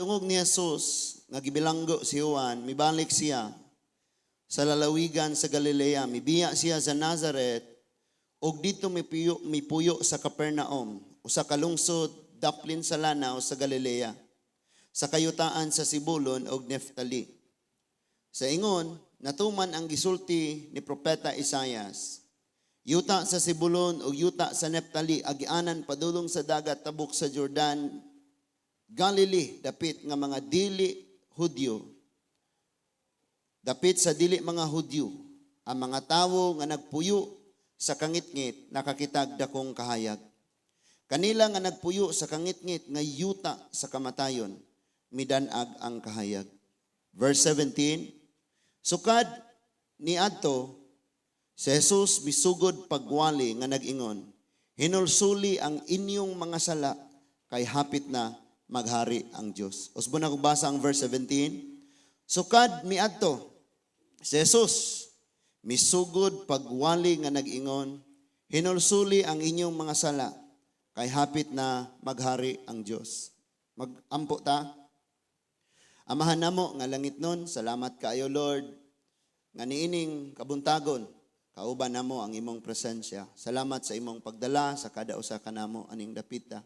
tungog ni Jesus, nga gibilanggo si Juan, mibalik siya sa lalawigan sa Galilea, mibiya siya sa Nazareth, ug dito mipuyo sa Capernaum, usa ka lungsod daplin sa lanaw sa Galilea, sa kayutaan sa Sibulon ug Neftali. Sa ingon, natuman ang gisulti ni propeta Isaias. Yuta sa Sibulon ug yuta sa Neftali, agianan padulong sa dagat tabok sa Jordan, Galilee, dapit nga mga dili Hudyo. Dapit sa dili mga Hudyo, ang mga tawo nga nagpuyo sa kangitngit nakakitag dakong kahayag. Kanila nga nagpuyo sa kangitngit nga yuta sa kamatayon, midanag ang kahayag. Verse 17, sukad ni adto si Jesus misugod pagwali nga nag-ingon, hinulsuli ang inyong mga sala kay hapit na maghari ang Diyos. Usbo na kung basa ang verse 17. Sukad mi adto si Jesus misugod pagwali nga nag-ingon, hinulsuli ang inyong mga sala kay hapit na maghari ang Diyos. Magampo ta. Amahan namo nga langit nun, salamat kaayo Lord, nga niining kabuntagon, kauban namo ang imong presensya. Salamat sa imong pagdala sa kada usa ka namo aning dapita.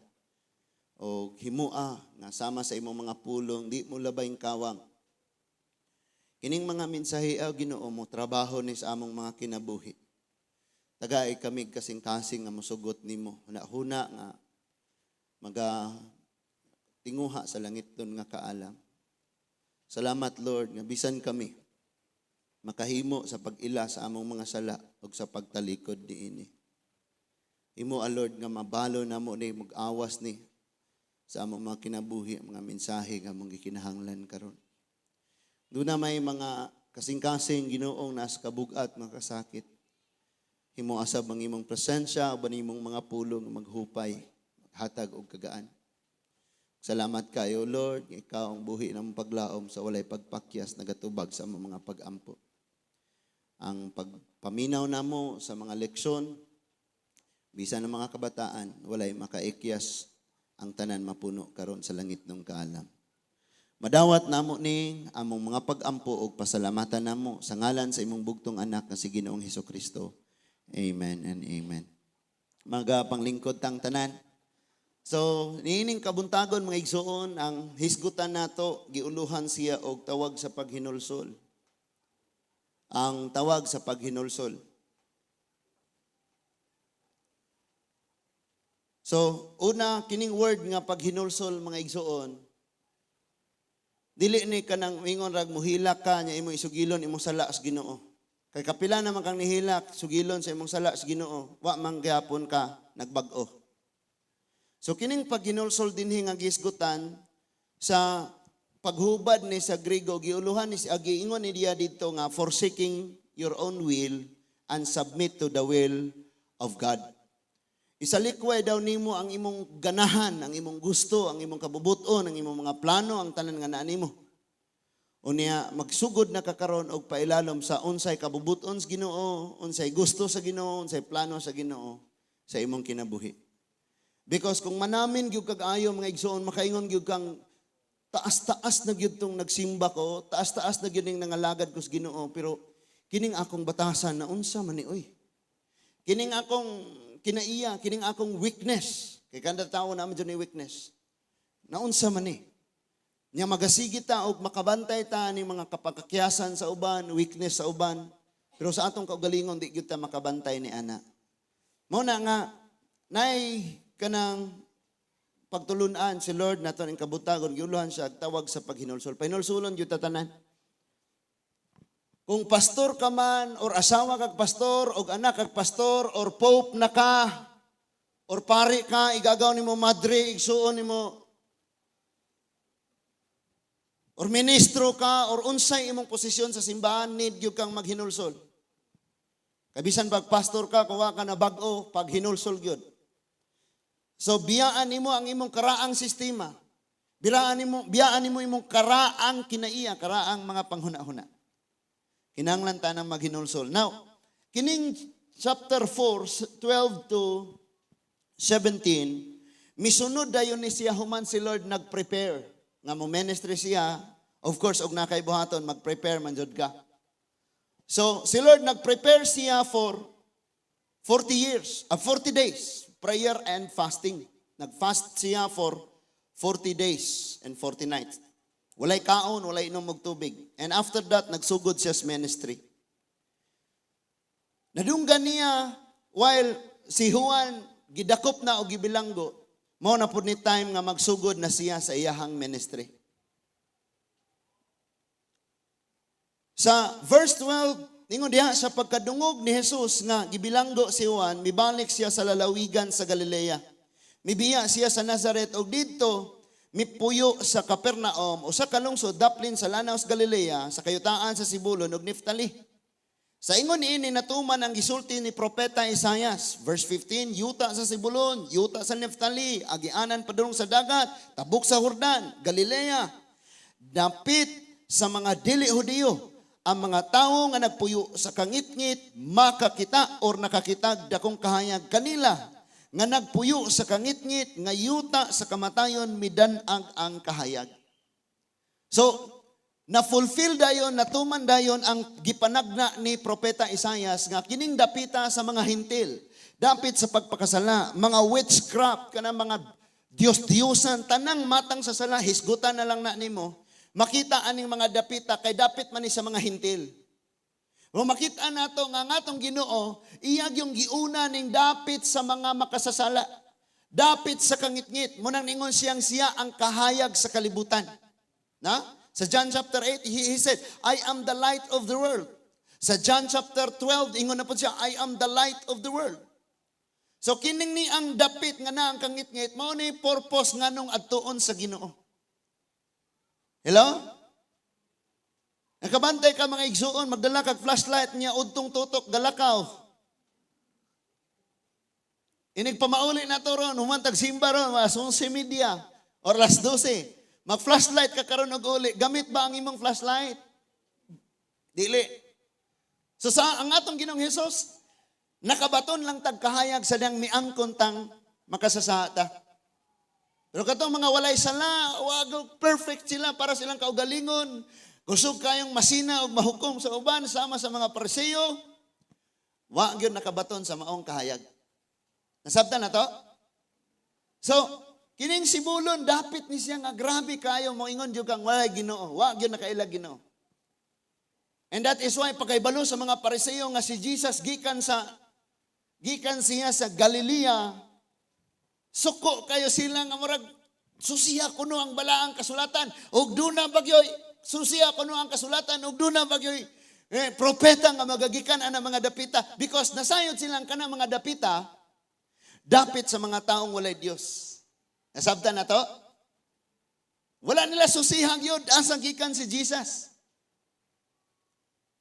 O himua nga sama sa imong mga pulong, di mo labayng kawang. Kining mga mensahe Ginoo mo trabaho ni sa among mga kinabuhi. Tagay kami kasing-kasing nga mosugot nimo. Huna-huna nga maga tinguha sa langit don nga kaalam. Salamat Lord nga bisan kami makahimo sa pag-ila sa among mga sala ug sa pagtalikod niini. Imo Lord nga mabalo namo ni mag-awas ni sa among mga kinabuhi, mga mensahe nga mong gikinahanglan karon. Doon na may mga kasing-kasing Ginoong nasa kabugat, mga kasakit. Himo asab ang imong presensya, o imong mga pulong maghupay, hatag o kagaan. Salamat kayo, Lord, ikaw ang buhi ng paglaom sa walay pagpakyas, nagatubag sa mga pag-ampo. Ang pagpaminaw namo sa mga leksyon, bisan ng mga kabataan, walay makaikyas ang tanan mapuno karon sa langit ng kaalam. Madawat namo ni among mga pag-ampo ug pasalamatan namo sa ngalan sa imong bugtong anak nga si Ginoong Hesukristo. Amen and amen. Mga panglingkod tang tanan. So, niining kabuntagon mga igsoon, ang hisgutan nato giuluhan siya og tawag sa paghinulsol. Ang tawag sa paghinulsol. So, una, kining word nga paghinulsol mga igsoon, dili ni kanang mingon rag muhilak ka, nya imo isugilon imong sala sa Ginoo. Kay kapila naman kang nihilak, sugilon sa imong sala sa Ginoo, wa man gyapon ka nagbag-o. So, kining paghinulsol dinhi nga gisgutan sa paghubad ni sa Griego, giuluhan ni giingon ni diya dito nga forsaking your own will and submit to the will of God. Isalikway daw nimo ang imong ganahan, ang imong gusto, ang imong kabubuton, ang imong mga plano, ang tanan nga naa nimo. Unya magsugod na kakaron og pailalom sa unsay kabubuton sa Ginoo, unsay gusto sa Ginoo, unsay plano sa Ginoo sa imong kinabuhi. Because kung manamin gyud kag ayo mga igsoon, makaingon gyud kang taas-taas na gyud tong nagsimba ko, taas-taas na gyud ning nangalagad ko sa Ginoo, pero kining akong batasan na unsa man ni oy. Kining akong kinaiya, kining akong weakness. Kay kada tawo naman dyan ni weakness. Naunsa man ni. Nya magasigit ta og makabantay ta ni mga kapakakyasan sa uban, weakness sa uban. Pero sa atong kaugalingon, di gyud ta makabantay ni ana. Mao na nga, nay kanang pagtulunan si Lord naton ing kabutagon, giuluhan siya tawag sa paghinulsol. Pahinulsulon gyud ta tanan. Kung pastor ka man, or asawa kag pastor, o anak kag pastor, or pope na ka, or pari ka, igagaw ni mo madre, igsuon ni mo, or ministro ka, or unsay imong posisyon sa simbahan, need yung kang maghinulsol. Kabisan pag pastor ka, kuha ka na bag-o, pag hinulsol yun. So, biyaan nimo ang imong karaang sistema. Biyaan nimo imong karaang kinaiya, karaang mga panghuna-huna. Kinahanglan ta nang maghinulsol. Now, kining chapter 4, 12 to 17, misunod dayon ni siya human si Lord nag-prepare. nga mo ministry siya, of course, og nakay buhaton, mag-prepare man jud ka. So, si Lord nag-prepare siya for 40 days, prayer and fasting. Nag-fast siya for 40 days and 40 nights. Walay kaon, walay inom og tubig. And after that, nagsugod siya sa ministry. Nadunggan niya, while si Juan, gidakop na o gibilanggo, mao na po ni time nga magsugod na siya sa iyahang ministry. Sa verse 12, ningon diha sa pagkadungog ni Jesus nga gibilanggo si Juan, mibalik siya sa lalawigan sa Galilea. Mibiya siya sa Nazareth og didto mipuyo sa Capernaum o sa kalungsod daplin sa Lanaw sa Galilea sa kayutaan sa Sibulon ug Neftali. Sa ingon ini natuman ang gisulti ni propeta Isaias, verse 15, yuta sa Sibulon, yuta sa Neftali, agianan padulong sa dagat, tabok sa Jordan, Galilea, dapit sa mga dili Hudiyo, ang mga tawo nga nagpuyo sa kangitngit makakita or nakakitag dakong kahayag kanila nga nagpuyo sa kangitngit nga yuta sa kamatayon midanag ang kahayag. So, na-fulfill dayon, natuman dayon ang gipanagna ni Propeta Isaias nga kining dapita sa mga hintil. Dapit sa pagpakasala, mga witchcraft, kanang mga Diyos-Diyosan, tanang matang sa sala, hisgutan na lang na nimo. Makita aning mga dapita, kay dapit man ni sa mga hintil. O makita nato nga atong Ginoo, iyag yung giuna ning dapit sa mga makasasala. Dapit sa kangitngit, munang ningon siyang siya ang kahayag sa kalibutan. Na? Sa John chapter 8, he said, I am the light of the world. Sa John chapter 12, ingon na po siya, I am the light of the world. So kining ni ang dapit nga na ang kangitngit, mao ni purpose nganong adtuon sa Ginoo. Hello? Nakabantay ka mga igsuon, magdala kag flashlight niya, udtong tutok, galakaw. Inig pamauli na to ron, humantag simba ron, mas 11:30 or alas 12. Mag-flashlight ka karon og uli. Gamit ba ang imong flashlight? Dili. So sa ang atong Ginoong Hesus, nakabaton lang tagkahayag sa diyang miangkon tang makasasata. Pero katong mga walay sala, wag perfect sila para silang kaugalingon. Kusog kayong masina og mahukom sa uban sama sa mga Pariseo. Wa gyud nakabaton sa maong kahayag. Nasabtan na to? So, kining Sibulon, dapit ni siya nga grabe kayo, moingon jud kang walay Ginoo, wa gyud nakailag Ginoo. And that is why pagkaibalo sa mga Pariseo nga si Jesus gikan siya sa Galilea, suko kayo sila nga murag susiya kuno ang balaang kasulatan ug duna bagyoy susiya kuno ang kasulatan ug duna bagyoy propeta nga magagikan ana mga dapita because nasayod silang kana mga dapita dapit sa mga taong walay Dios. Nasabtan na to? Wala nila susihang yun. Asang gikan si Jesus.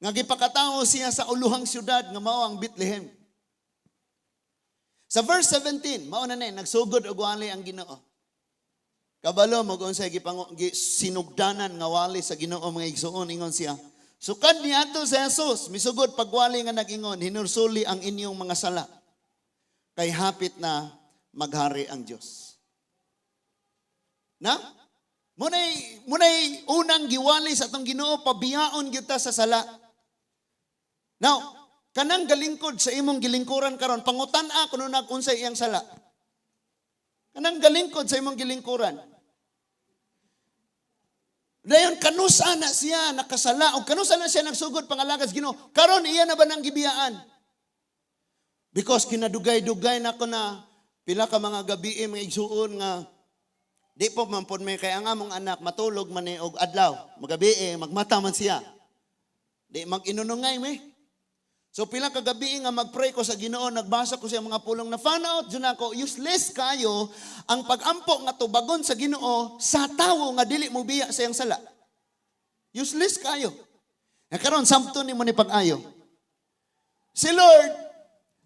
Nga gipakatao siya sa uluhang syudad nga mao ang Bethlehem. Sa verse 17, mao na nagsugod og wali ang Ginoo. Kabalo mo kung sa sinugdanan nga wali sa Ginoo mga igsuon ingon siya. Sukad niadto sa Jesus, misugod pagwali nga nagingon, hinursuli ang inyong mga sala. Kay hapit na maghari ang Dios. Na? Munay unang giwali sa atong Ginoo pabiyaon kita sa sala. Now, kanang galingkod sa imong gilingkuran karon pangutan-a kuno nag-unsay iyang sala. Kanang galingkod sa imong gilingkuran. Dayon kanusa na siya nakasala o kanusa na siya nagsugod pangalagas Ginoo. Karon iya na ba nang gibiyaan? Because kinadugay-dugay na ko na pila ka mga gabi mga igsuon nga di po man po may kaya nga mong anak matulog man og adlaw, magabi magmata man siya. Di mag-inunungay me. So pila ka gabi nga magpray ko sa Ginoo, nagbasa ko sa mga pulong na found out jud ako useless kayo ang pag-ampo nga tubagon sa Ginoo sa tawo nga dili mo biya sa iyang sala. Useless kayo. Karon samton nimo ni pag-ayo. Si Lord,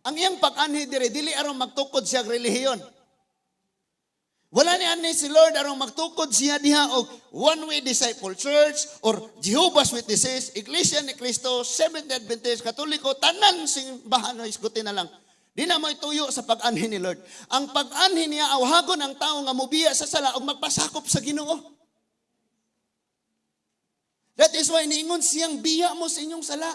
ang iyang pag-anhi dire dili aron magtukod siya relihiyon. Wala ni ani si Lord arong magtukod siya diha og one-way disciple church or Jehovah's Witnesses, Iglesia ni Cristo, Seventh-day Adventist, Katoliko, tanan simbahan o isgutin na lang. Di na mo ituyo sa pag-anhi ni Lord. Ang pag-anhi niya awhagon ang tao nga mubiya sa sala og magpasakop sa Ginoo. That is why niingon siyang biya mo sa inyong sala.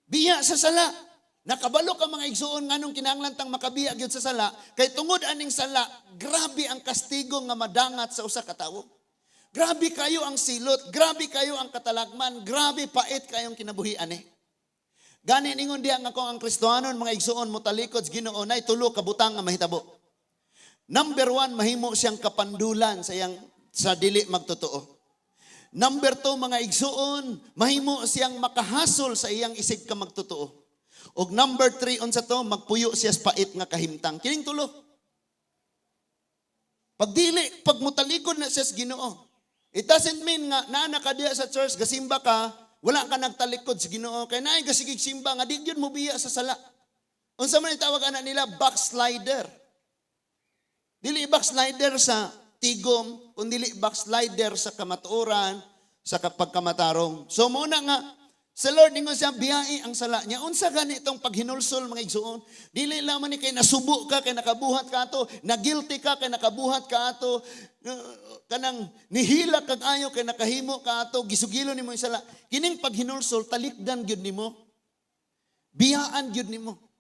Biya sa sala. Nakabalo ka mga igsuon nganong kinahanglan tang makabiya gyud sa sala, kay tungod aning sala, grabe ang kastigo nga madangat sa usa ka tawo. Grabe kayo ang silot, grabe kayo ang katalagman, grabe pait kayong kinabuhian eh. Gani ningon diha nga kung ang Kristohanon mga igsuon mo talikod sa Ginoo nay tulo ka butang nga mahitabo. Number 1, mahimo siyang kapandulan sa dili magtotoo. Number 2, mga igsuon, mahimo siyang makahasol sa iyang isig ka magtotoo. Og number 3, unsa to, magpuyo siya sa pait nga kahimtang. Kining tulo. Pag mutalikod na siya sa Ginoo. It doesn't mean nga naa ka diha sa church, gasimba ka, wala ka nagtalikod sa Ginoo. Kay naay gasigig simba nga di gyud mo biya sa sala. Unsa man itawag ana nila, backslider. Dili backslider sa tigom, kundi dili backslider sa kamatuoran, sa pagkamatarong. So muna nga, sa Lord ningon siya biyai ang sala niya. Unsa gani itong paghinulsol mga igsuon? Dili lamang ni kay nasubo ka, kay nakabuhat ka ato, nagilty ka, kay nakabuhat ka ato, kanang nihila kag ayo kay nakahimo ka ato, gisugilo nimo yung sala. Kining paghinulsol talikdan gyud nimo. Biyaan gyud nimo.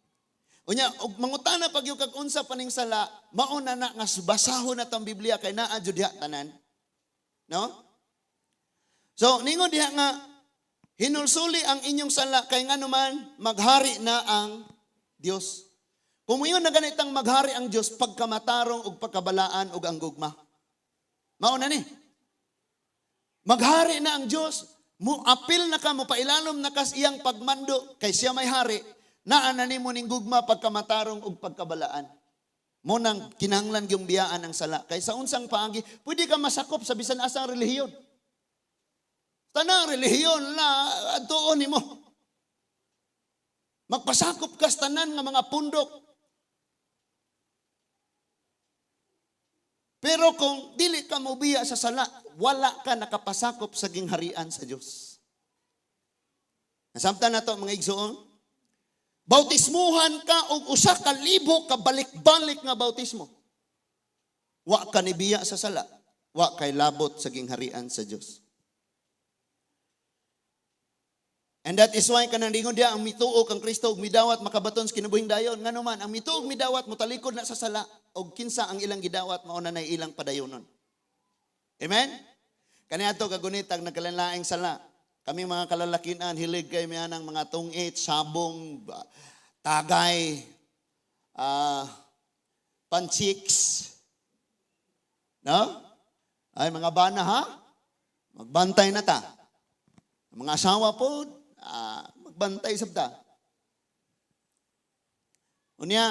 Unya, og mangutana pag yung kag unsa paning sala, mauna na nga basahon na tong Biblia kay naa jud diha tanan. No? So ningon diha nga hinulsuli ang inyong sala kay nganuman maghari na ang Dios. Kung ingon na ganitang maghari ang Dios pagkamatarong ug pagkabalaan ug ang gugma. Mao na ni. Maghari na ang Dios, mo apil na ka mo pailalom na kas iyang pagmando kay siya may hari. Naa na nimo ning gugma pagkamatarong ug pagkabalaan. Mo nang kinahanglan gyung biyaan ang sala. Kay sa unsang paagi, pwede ka masakop sa bisan asang relihiyon. Tanang relihiyon na adtuon nimo. Magpasakop ka sa tanan nga mga pundok. Pero kung dili ka mobiya sa sala, wala ka nakapasakop sa gingharian sa Dios. Nasamtan nato mga igsuon. Bautismuhan ka og 1,000 ka balik-balik nga bautismo. Wa ka nibiya sa sala, wa kay labot sa gingharian sa Dios. And that is why kanang dingon dia ang mituog ang Kristo ug midawat makabaton sa kinabuhing dayon. Ngano man ang mituog midawat motalikod na sa sala og kinsa ang ilang gidawat mao na nay ilang padayonon. Amen. Kaniadto kagunitag nagkalanlaing sala. Kami mga kalalakinan, hilig kay mianang mga tungit, sabong, tagay, panchiks. No? Ay, mga bana ha? Magbantay na ta. Mga asawa po, magbantay sabta. Unya,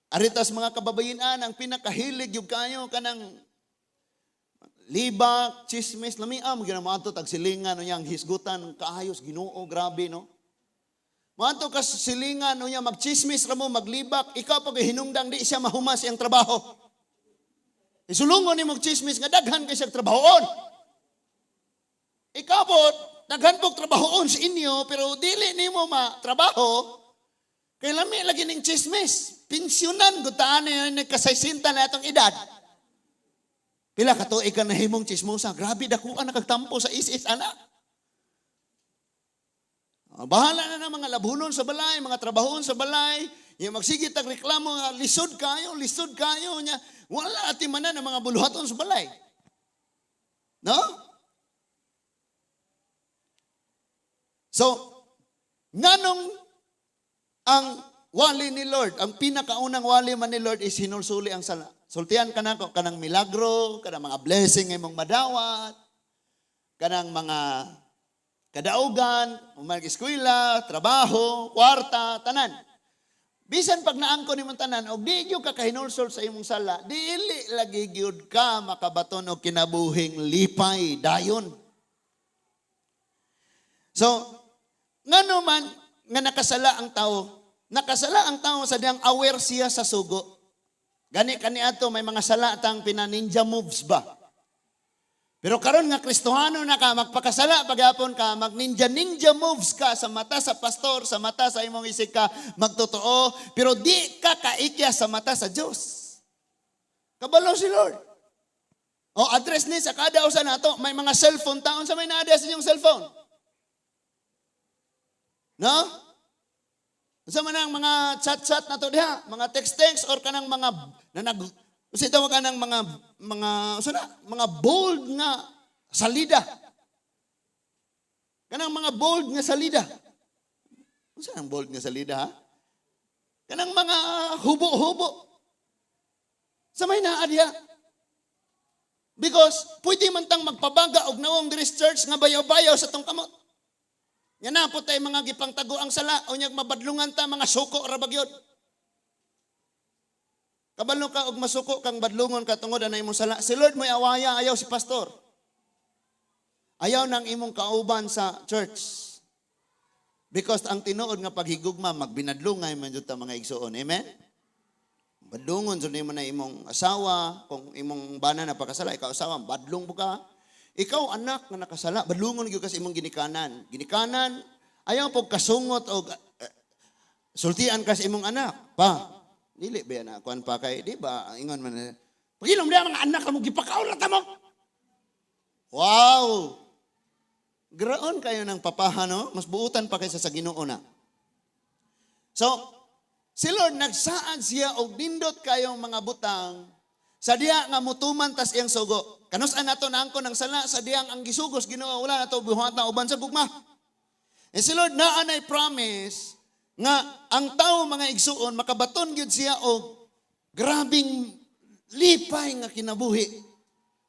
aritas mga kababayinan, ang pinakahilig yung kayo, kanang libak, chismis, lamiam, ginamato, tagsilingan, no yang hisgutan, kaayos, Ginoo, grabe, no? Mato ka silingan, no yang magchismis, ramo, maglibak, ikaw pag hinungdang, di siya mahumas iyang trabaho. Isulungon ni magchismis, nga daghan kay siyang trabahoon. Ikaw po, daghan pong trabahoon sa inyo, pero dili ni mo matrabaho, kay lami lagi ning chismis. Pensyonan, gutaan na yun, kasaysinta na itong edad. Pila ka tuig ka nahimong chismosa. Grabe, dakuan nakagtampo sa isis, anak. Bahala na ng mga labunon sa balay, mga trabahoon sa balay, yung magsigit ang reklamo, lisod kayo niya. Wala atimanan ng mga buluhaton sa balay. No? So, nganong ang wali ni Lord, ang pinakaunang wali man ni Lord is hinulsuli ang sala. Sultihan ka na kanang milagro, kanang mga blessing imong madawat, kanang mga kadaugan, mag-eskwela, trabaho, kwarta, tanan. Bisan pag naangko nimong tanan, og di gyud ka kahinulsol sa imong sala, dili lagi gyud ka makabaton og kinabuhing lipay dayon. So, ngano man nga nakasala ang tao sa diyang aware siya sa sugo. Gani kaniadto may mga sala tang pinaninja moves ba? Pero karon nga Kristohano na ka, magpakasala paghapon ka, mag-ninja moves ka sa mata sa pastor, sa mata sa imong isig ka, magtotoo, pero di ka kaikya sa mata sa Diyos. Kabalo si Lord. O address ni sa kada usa nato, may mga cellphone taon sa may na-address inyong cellphone. No? Sa man ang mga chat-chat na to diha, mga text-text or kanang mga usa tawag kanang mga bold nga salida. Kanang mga bold nga salida. Unsa ang bold nga salida ha? Kanang mga hubo-hubo. Sa may naa diha. Because pwede man tang magpabaga og nawong diri church nga bayaw-bayaw sa tong kamot. Yan na po tayo mga gipang tago ang sala o niyag mabadlungan ta mga suko ra bagyod. Kabalo ka og masuko kang badlungon ka tungod anay imong sala. Si Lord mo'y awaya, ayaw si pastor. Ayaw nang imong kauban sa church. Because ang tinuod nga paghigugma magbinadlungay man jud ta mga igsoon. Amen. Badlungon jud nimo na imong asawa, kung imong bana na pakasala ikaw asawa, badlong buka. Ikaw anak nga nakasala, badlungon gyud kasi imong ginikanan. Ginikanan ayaw pog kasungot og sultian ka sa imong anak. Pa, dili ba na kuan pa kay di ba ingon man pagilom dia mga anak mo gipakaon ta mo. Wow. Graon kayo ng papaha no, mas buutan pa kaysa sa Ginoo na. So, si Lord nagsaad siya og nindot kayong mga butang sa diha nga mutuman tas iyang sugo. Kanus-an nato naangkon ang sala sa diyang ang gisugos Ginoo wala nato buhatan uban sa gugma. And si Lord naa nay promise nga ang tawo mga igsuon makabaton gyud siya og grabing lipay nga kinabuhi.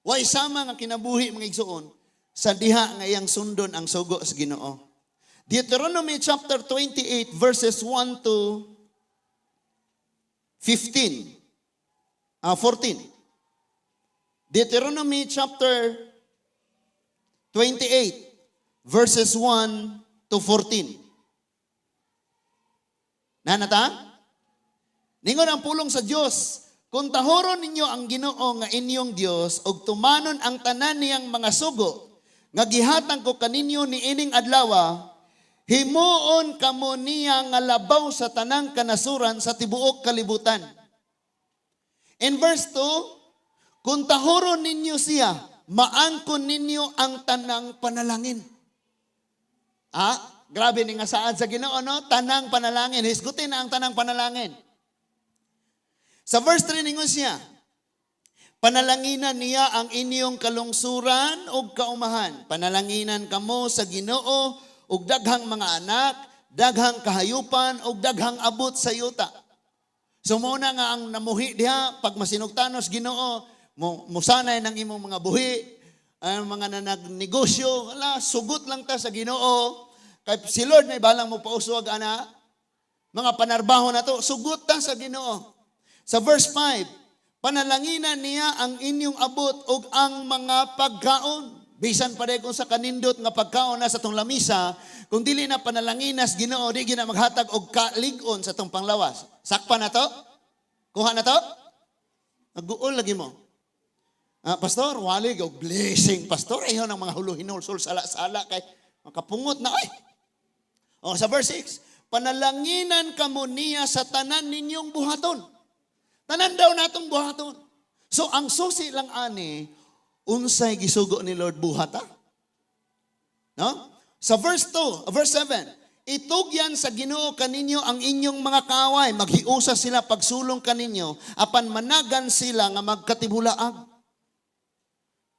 Way sama nga kinabuhi mga igsuon sa diha nga iyang sundon ang sugo sa Ginoo. Deuteronomy chapter 28 verses 1 to 14. Deuteronomy chapter 28 verses 1 to 14. Nanata? Ningon ang pulong sa Dios, kung tahoron ninyo ang Ginoo nga inyong Dios ug tumanon ang tanan niyang mga sugo nga gihatag ko kaninyo niining adlaw, himuon kamo niya nga labaw sa tanang kanasuran sa tibuok kalibutan. In verse 2, kung tahoron ninyo siya, maangkon ninyo ang tanang panalangin. Grabe ni nga saad sa Ginoo no, tanang panalangin. Hisgutin na ang tanang panalangin. Sa verse 3 ningon siya, panalanginan niya ang inyong kalungsuran ug kaumahan. Panalanginan kamo sa Ginoo ug daghang mga anak, daghang kahayupan ug daghang abot sa yuta. So muna nga ang namuhi diha pag masinugtanos Ginoo, musanay ng imong mga buhi, ang mga nagnegosyo, sugot lang ta sa Ginoo. Kay si Lord may balang mo pauswag ana. Mga panarbaho na to, sugot ta sa Ginoo. Sa verse 5, panalanginan niya ang inyong abot ug ang mga pagkaon. Bisan pa kung sa kanindot nga pagkaon na sa tong lamisa, kung dili na panalanginas Ginoo, di gina maghatag og kalig-on sa tong panglawas. Sakpa na to? Kuha na to? Naguol lagi mo. Pastor, walig og blessing. Pastor, ayaw ng mga huluhinulsul sala-sala kay makapungot na ay. Sa verse 6, panalanginan kamo niya sa tanan ninyong buhaton. Tanan daw natong buhaton. So ang susi lang ani, unsay gisugo ni Lord buhata? No? Sa verse 7, itugyan sa Ginoo kaninyo ang inyong mga kaaway, maghiusa sila pagsulong kaninyo, apan managan sila nga magkatibulaag.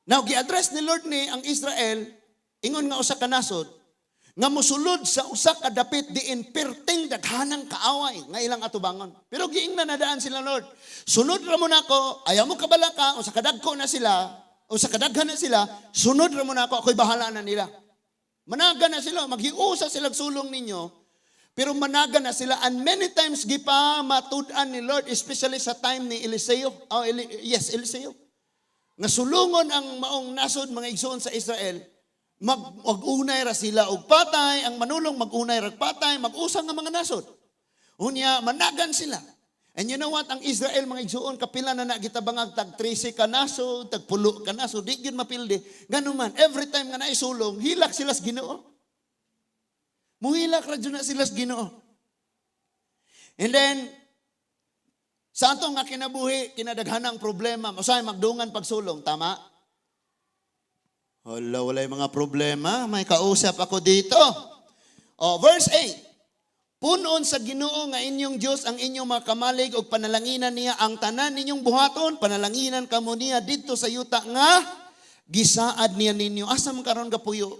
Now, gi-address ni Lord ni ang Israel, ingon nga usa ka nasod, nga musulod sa usa ka dapit diin perting daghanang kaaway nga ilang atubangon. Pero giingnan na daan sila Lord. Sunod ra mo nako, ayaw mo kabalaka, usa kadagko na sila, usa kadaghan na sila, sunod ra mo nako, ako'y bahala na nila. Managa na sila, maghiusa sila sulong ninyo, pero managa na sila. And many times gipa matud-an ni Lord, especially sa time ni Eliseo. Eliseo. Nasulungon ang maong nasod mga igsoon sa Israel, mag-unay ra sila og patay, ang manulong mag-unay ra patay, mag-usang nga mga nasod. Unya managan sila. And you know what, ang Israel mga igsoon kapila na nagitabangag tag 13 ka nasod, tag 10 ka nasod, di gyud mapilde. Ganuman, every time nga naisulong, hilak sila sa Ginoo. Muhilak ra jud na sila sa Ginoo. And then sa atong nga kinabuhi, kinadaghanang problema, usahay magdungan pagsulong, tama? Hala, walay mga problema. May kausap ako dito. Verse 8. Punon sa Ginoo nga inyong Dios ang inyong mga kamalig ug panalanginan niya ang tanan ninyong buhaton, panalanginan kamo niya didto sa yuta nga gisaad niya ninyo. Asa man karon gapuyo?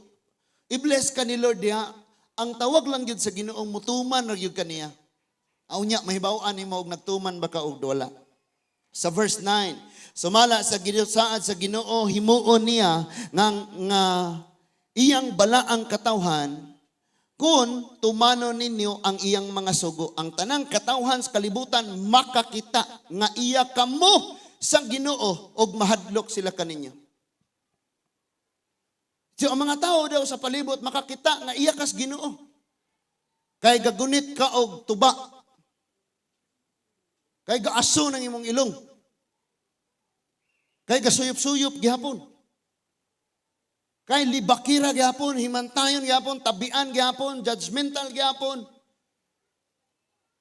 I-bless ka ni Lord diha. Ang tawag lang gyud sa Ginoong mutuman ra gyud kaniya. Unya mahibaw-an nimo og nagtuman baka og wala. Sa verse 9, sumala sa gisaad sa Ginoo himuon niya nga iyang balaang katawhan kung tumano ninyo ang iyang mga sugo. Ang tanang katawhan sa kalibutan makakita nga iya kamo sa Ginoo og mahadlok sila kaninyo. So ang mga tao daw sa palibot makakita nga iya kas Ginoo. Kay gagunit ka og tuba. Kay gaaso ng imong ilong. Kay gasuyop-suyop gihapon. Kay libakira gihapon, himantayon gihapon, tabian gihapon, judgmental gihapon.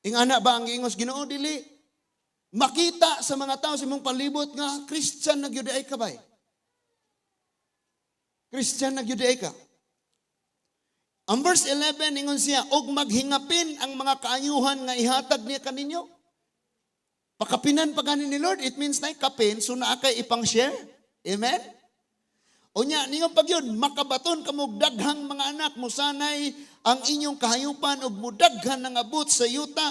Ingana ba ang giingos Ginoo dili? Makita sa mga tao sa imong palibot nga Christian na gyud ay ka bay. Christian na gyud ay ka. Ang verse 11 ingon siya, og maghingapin ang mga kaayuhan nga ihatag niya kaninyo. Pakapinan pa ganin ni Lord, it means na kapin, so naa kay ipang-share. Amen? O niya, ningon pag yun, makabaton ka mo daghang mga anak mo sanay ang inyong kahayupan o mudaghan ng abot sa yuta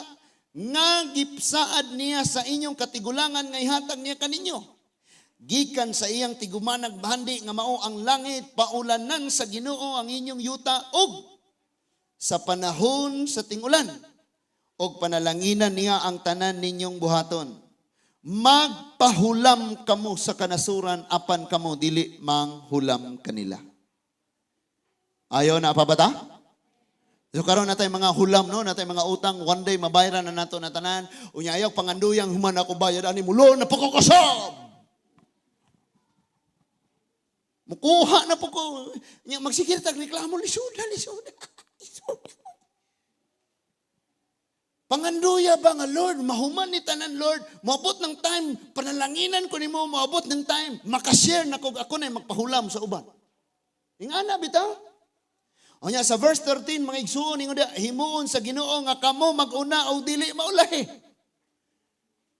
nga gipsaad niya sa inyong katigulangan nga ihatag niya kaninyo. Gikan sa iyang tigumanag bahandi nga mao ang langit, paulanan sa Ginoo ang inyong yuta og sa panahon sa tingulan. Og panalanginan niya ang tanan ninyong buhaton. Magpahulam kamo sa kanasuran apan kamo dili manghulam kanila. Ayo na pa bata? So karon natay mga hulam no, natay mga utang one day mabayaran na nato na tanan. Unya ayaw panganduyang human ako bayad ani mulo na pagkakasab. Mukuha na po ko. Magsikir tag reklamo lisod. Panganduya ba nga Lord, mahuman ni tanan Lord, maabot ng time, panalanginan ko nimo maabot ng time, makashare na kog ako na magpahulam sa uban. Ingana bitaw? O niya sa verse 13 mga igsuon ingon himuon sa Ginoo nga kamo mag-una o dili maulahi.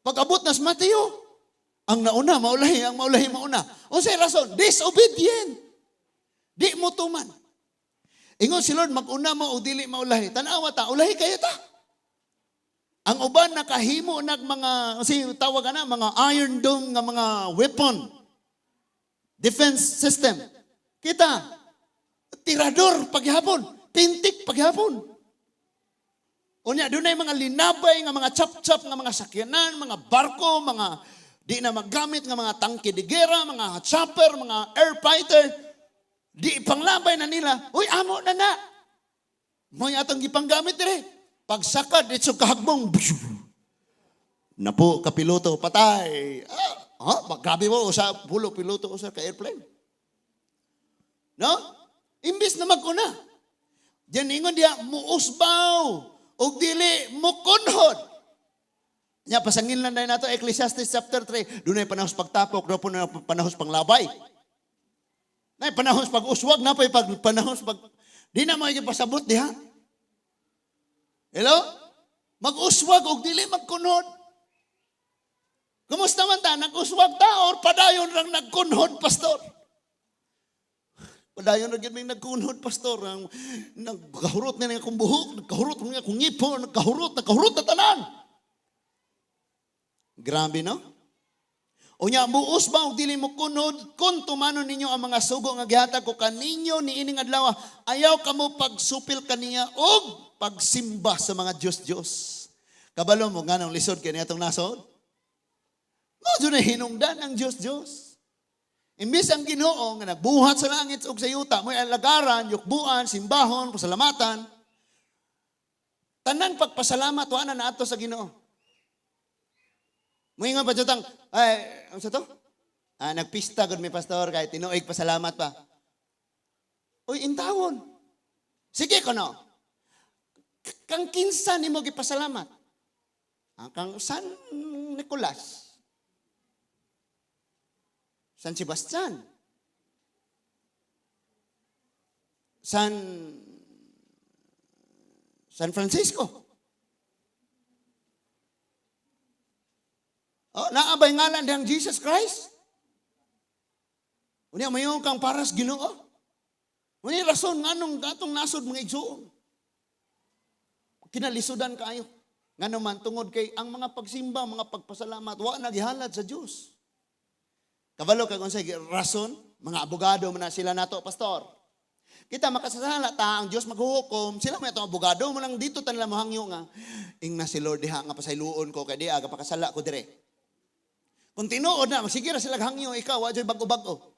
Pag-abot nas Mateo, ang nauna maulahi, ang maulahi mauna. Unsay rason? Disobedient. Di mo tuman. Ingon si Lord mag-una mo o dili maulahi. Tanawa ta, ulahi kayo ta. Ang uban nakahimo nag mga tawag na mga iron dome nga mga weapon defense system. Kita tirador paghapon, pintik paghapon. Unya dunay mga linabay nga mga chap-chap nga mga sakyanan, mga barko, mga di na maggamit nga mga tangke de gera, mga chopper, mga air fighter. Di panglabay na nila. Uy, amo na na. Mo'y atong gipanggamit dire. Pagsakad, ito kahagbong, napo, kapiloto, patay. Magabi mo, sa pulo, piloto, sa ka-airplane. No? Imbis na mag-una. Diyan ingon diya, muusbaw, o dili, mukunhod. Nya, pasangin lang dahil nato, Ecclesiastes chapter 3, doon ay panahos pagtapok, doon po na panahos panglabay. Na panahos pag-uswag, na pa panahos pag... Di na mo pasabot diha. Hello? Mag-uswag o dili magkunhod. Kumusta man ta? Nag-uswag ta or padayon lang nagkunhod, pastor? Padayon lang may nagkunhod, pastor. Nagkahurot na nga akong buhok, nagkahurot na akong ngipon, nagkahurot na tanan. Grabe, no? O niya, buos ba o dili mo kunhod, kung tumano ninyo ang mga sugo nga gihatag ko kaninyo ni ining adlaw, ayaw kamo pagsupil kaniya og pagsimba sa mga Diyos. Kabalo mo nga ng lisod kaya itong nasod? Mo na hinungdan ang Diyos. Imbis ang Ginoo nga nagbuhat sa langit ug sa yuta, mo'y alagaran, yukbuan, simbahon, pasalamatan. Tanang pagpasalamat wa na naadto sa Ginoo. Mo'y nga pa jutang, ano sa to? Nagpista gud mi pastor kay tinuig pasalamat pa. Uy, intawon. Sige ko no. Kang kinsa nimo gipasalamat? Kang San Nicolas. San Sebastian. San Francisco. Oh, naabay ngalan diyang Jesus Christ. Unya mayong kang paras Ginoo. Unya rason nganong atong nasod mga igsoon. Kinalisudan kayo. Ngano man tungod kay ang mga pagsimba, mga pagpasalamat wa nagihalad sa Dios. Kabalo kag unsay rason, mga abogado man na sila nato, pastor. Kita makasasala ta ang Dios maghuhukom, sila may atong abogado mo lang dito ta nila mohangyo nga ing na si Lord diha nga pasayloon ko kay di aga pakasala ko dire. Kung tinuod na, sige na sila hangyo, ikaw, adyo'y bago-bago.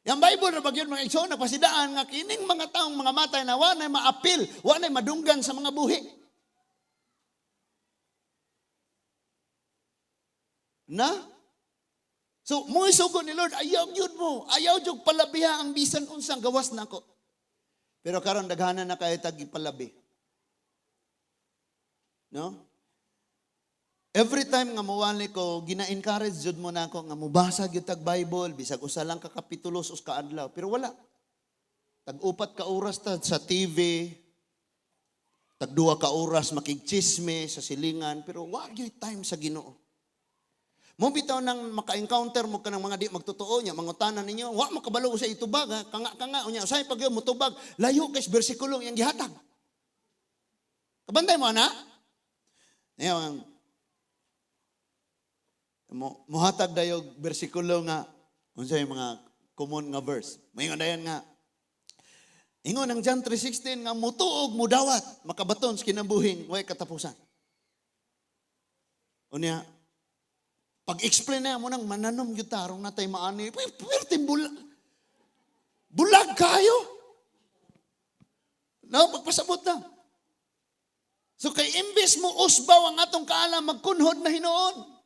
Yung Bible na bagyon mga igsoon, napasidaan nga kining mga taong mga matay na wanay maapil, wanay madunggan sa mga buhi. Na? So, mo isugo ni Lord, ayaw yun mo, ayaw yun palabiha ang bisan unsang gawas na ko. Pero karon daghanan na kayo tagipalabi. No? Every time nga mawali ko, gina-encourage jud mo na ako nga mubasa gyud tag Bible, bisag usa lang ka kapitulo sus ka adlaw, pero wala. Tag-upat ka oras ta sa TV, tag-duha ka oras makigchisme sa silingan, pero wa gyud time sa Ginoo. Mo bitaw nang maka-encounter mo kanang mga di magtotoo nya, mangutanan ninyo, wa makabalo sa itubag, kanga unya, usay pag mo tubag, layo kay bersikulo yang gihatag. Kabantay mo ana? Ngayon, muhatag dayog bersikulo nga unsay mga common nga verse. Mayon dayon nga ingon ang John 3:16 nga mutuog mudawat makabaton sa kinabuhing way katapusan. Unya pag-explain na mo nang mananom gyud tarong natay maani perti bulag kayo. No, pagpasabot na. So kay imbes mo usbaw ang atong kaalam magkunhod na hinuon.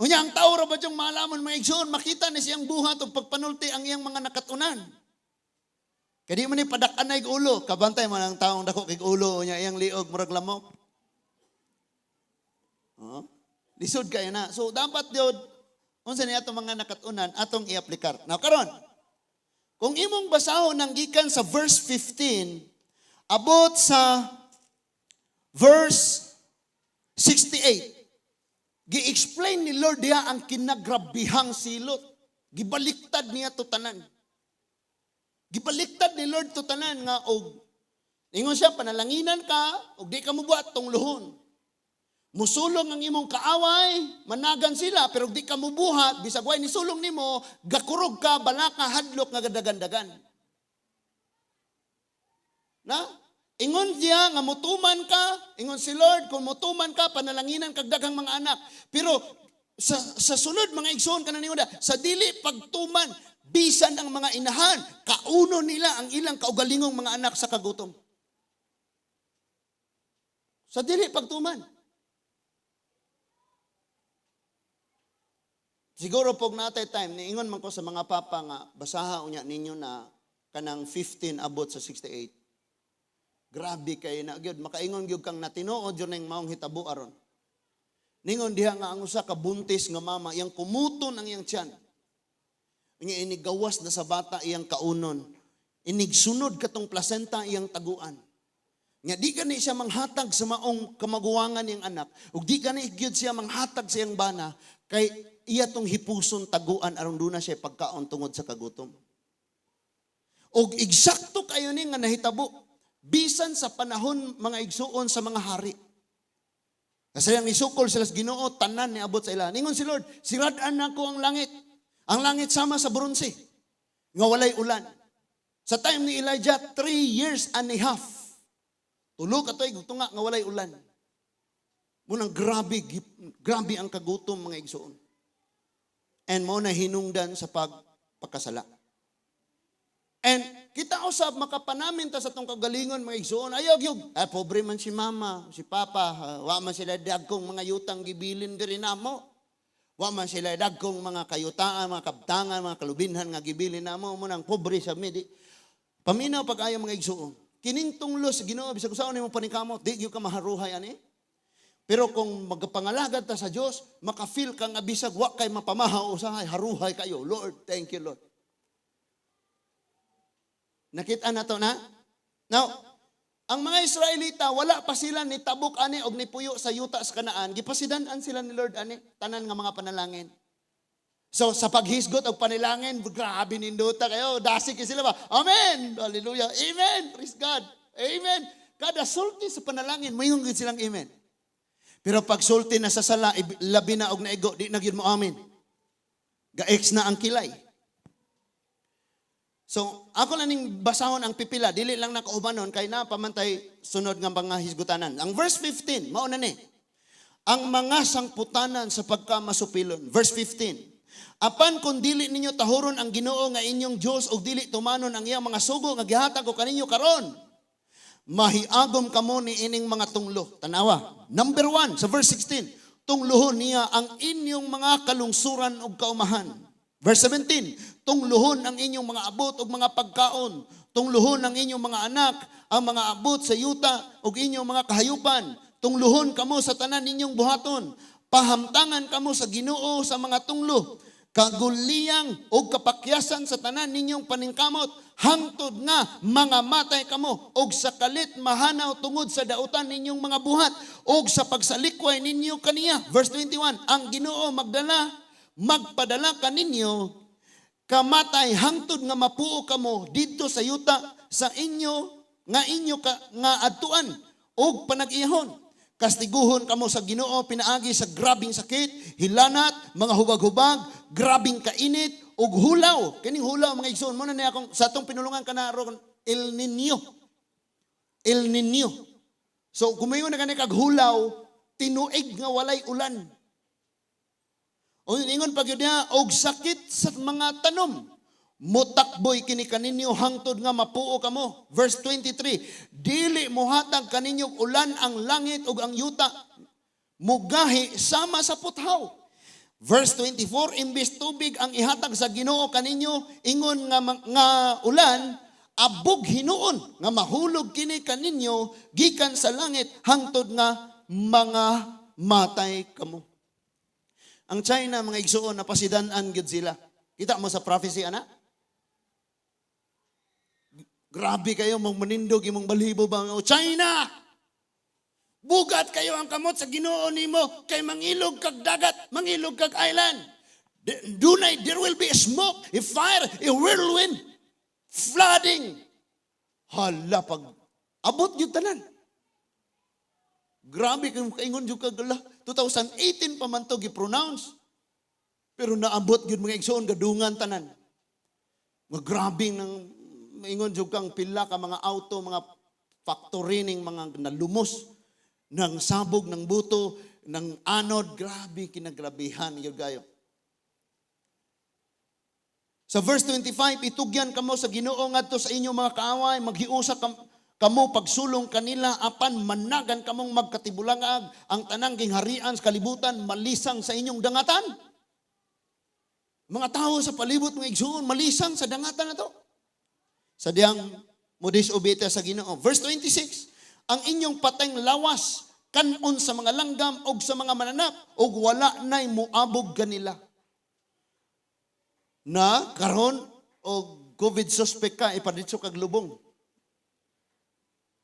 Unya ang tao ra ba diyang malaman mga igsoon, makita ni siyang buhat o pagpanulti ang iyang mga nakatunan. Kaya di man ni padakanay ulo, kabantay man ang taong dako kay ulo, unya iyang liog, murag lamok. Lisod kayo na. So dapat yun, unsa ni atong mga nakatunan, atong i-aplikar. Now karon, kung imong basahon ng gikan sa verse 15, abot sa verse 68, gi-explain ni Lord diha ang kinagrabihang silot. Gibaliktad niya to tanan. Gibaliktad ni Lord to tanan nga og ingon siya panalanginan ka og di ka mobuhat tong luhon. Musulong ang imong kaaway, managan sila pero di ka mobuhat bisag way ni sulong nimo, gakurog ka balaka hadlok nga gadagandagan. Na? Ingon diya nga mutuman ka, ingon si Lord, kung mutuman ka, panalanginan kag daghang mga anak. Pero sa sunod mga igsoon kanang niuda, sa dili pagtuman, bisan ang mga inahan, kauno nila ang ilang kaugalingong mga anak sa kagutom. Sa dili pagtuman. Siguro pog natay time, niingon man ko sa mga papa nga, basaha unya ninyo na kanang 15 abot sa 68. Grabe kay na gyud makaingon gyud kang natinuod jud ning maong hitabo aron. Ningon diha nga ang usa ka buntis nga mama iyang kumuton ang iyang tiyan. Unya inigawas na sa bata iyang kaunon. Inigsunod katong placenta iyang taguan. Nga di gani siya manghatag sa maong kamaguwangan iyang anak ug di gani gyud siya manghatag sa iyang bana kay iya tong hipuson taguan aron duna siya pagkaon tungod sa kagutom. Og eksakto kayo ni nga nahitabo bisan sa panahon mga igsuon sa mga hari. Kasi ang isukol sila sa Ginoo tanan ni abot sa ila. Ningon si Lord, sirad-an nako ang langit. Ang langit sama sa bronze nga walay ulan. Sa time ni Elijah 3 years and a half. Tulo ka toy gutunga nga walay ulan. Munang grabe ang kagutom mga igsuon. And mo na hinungdan sa pagpakasala. And kita usab makapanamin ta sa tong kagalingon mga igsoon. Ayaw gyud. Pobre man si mama, si papa, wa man sila dagkong mga yutang gibilin diri namo. Wa man sila dagkong mga kayutaan, mga kabtangan, mga kalubinhan nga gibilin namo mo nang pobre sa midi. Paminaw pag ayo mga igsoon. Kining tunglos sa Ginoo bisag usaon nimo panikamot, di gyud ka maharuhay ani. Pero kung magpangalagad ta sa Dios, maka-feel ka nga bisag wa kay mapamahaw usahay, haruhay kayo. Lord, thank you Lord. Nakita na to na? Now, ang mga Israelita, wala pa sila ni tabok ani og ni puyo sa yuta sa Kanaan. Gipasidan-an sila ni Lord ani, tanan nga mga panalangin. So sa paghisgot og panalangin, grabe nindota kayo, dasig sila ba? Amen! Hallelujah! Amen! Praise God! Amen! Kada sulti sa panalangin, mayroon gid silang amen. Pero pag sulti na sa sala, labi na og naigo, di na gyud mo amen. Ga-ex na ang kilay. So, ako lang ning basahon ang pipila, dili lang nakaubanon, kay na pamantay sunod nga mga hisgutanan. Ang verse 15, mauna ni. Ang mga sangputanan sa pagkamasupilon. Verse 15. Apan kung dili ninyo tahuron ang Ginoo nga inyong Dios o dili tumanon ang iyang mga sugo nga gihatag ko kaninyo karon, mahiagom kamo ni ining mga tunglo. Tanawa. Number 1, sa verse 16. Tungluhon niya ang inyong mga kalungsuran ug kaumahan. Verse 17, tungluhon ang inyong mga abot ug mga pagkaon. Tungluhon ang inyong mga anak, ang mga abot sa yuta ug inyong mga kahayupan. Tungluhon kamo sa tanan ninyong buhaton. Pahamtangan kamo sa Ginoo sa mga tunglo. Kaguliyang ug kapakyasan sa tanan ninyong paningkamot. Hangtod nga mga matay kamo ug sa kalit mahanaw tungod sa dautan ninyong mga buhat ug sa pagsalikway ninyo kaniya. Verse 21, ang Ginoo magpadala kaninyo kamatay hangtod nga mapuo kamo didto sa yuta sa inyo nga adtuan og panag-iyahon. Kastiguhon kamo sa Ginoo pinaagi sa grabing sakit, hilanat, mga hubag-hubag, grabing kainit ug hulaw. Kining hulaw mga igsoon mo na ni akong sa atong pinulungan kana ron El Niño. El Niño. So kumayon na kani kag hulaw, tinuig nga walay ulan. O ingon pag yun niya, og sakit sa mga tanom. Mutakboy kini kaninyo hangtod nga mapuo kamo. Verse 23, dili mohatag kaninyo ulan ang langit ug ang yuta. Mugahi sama sa puthaw. Verse 24, imbis tubig ang ihatag sa Ginoo kaninyo, ingon nga ulan, abog hinuon nga mahulog kini kaninyo gikan sa langit hangtod nga mga matay kamo. Ang China, mga igsuon, napasidan-an gid sila. Kita mo sa prophecy, ana? Grabe kayo, mong manindog, imong balibo ba? China! Bugat kayo ang kamot sa Ginoo nimo kay mangilog kag dagat, mangilog kag island. There will be a smoke, a fire, a whirlwind, flooding. Hala, pag abot yung tanan. Grabe kayong kaingon yung kagala. 2018 pa man to gi-pronounce. Pero naabot yun mga igsoon, gadungan tanan. Magrabing ng maingon yung kang pila ka mga auto, mga factory ning mga nalumos, ng sabog, ng buto, ng anod. Grabe, kinagrabihan yun gayo. Sa verse 25, itugyan kamo sa Ginoo ngadto sa inyong mga kaaway, maghiusa kamo pagsulong kanila apan managan kamong magkatibulangag ang tanang gingharian sa kalibutan malisang sa inyong dangatan. Mga tao sa palibot mga igsoon malisang sa dangatan na to. Sa diyang mo disobey sa Ginoo. Verse 26, ang inyong pateng lawas kanon sa mga langgam og sa mga mananap og wala nay muabog kanila. Na karon og COVID suspect ka ipaditso kag lubong.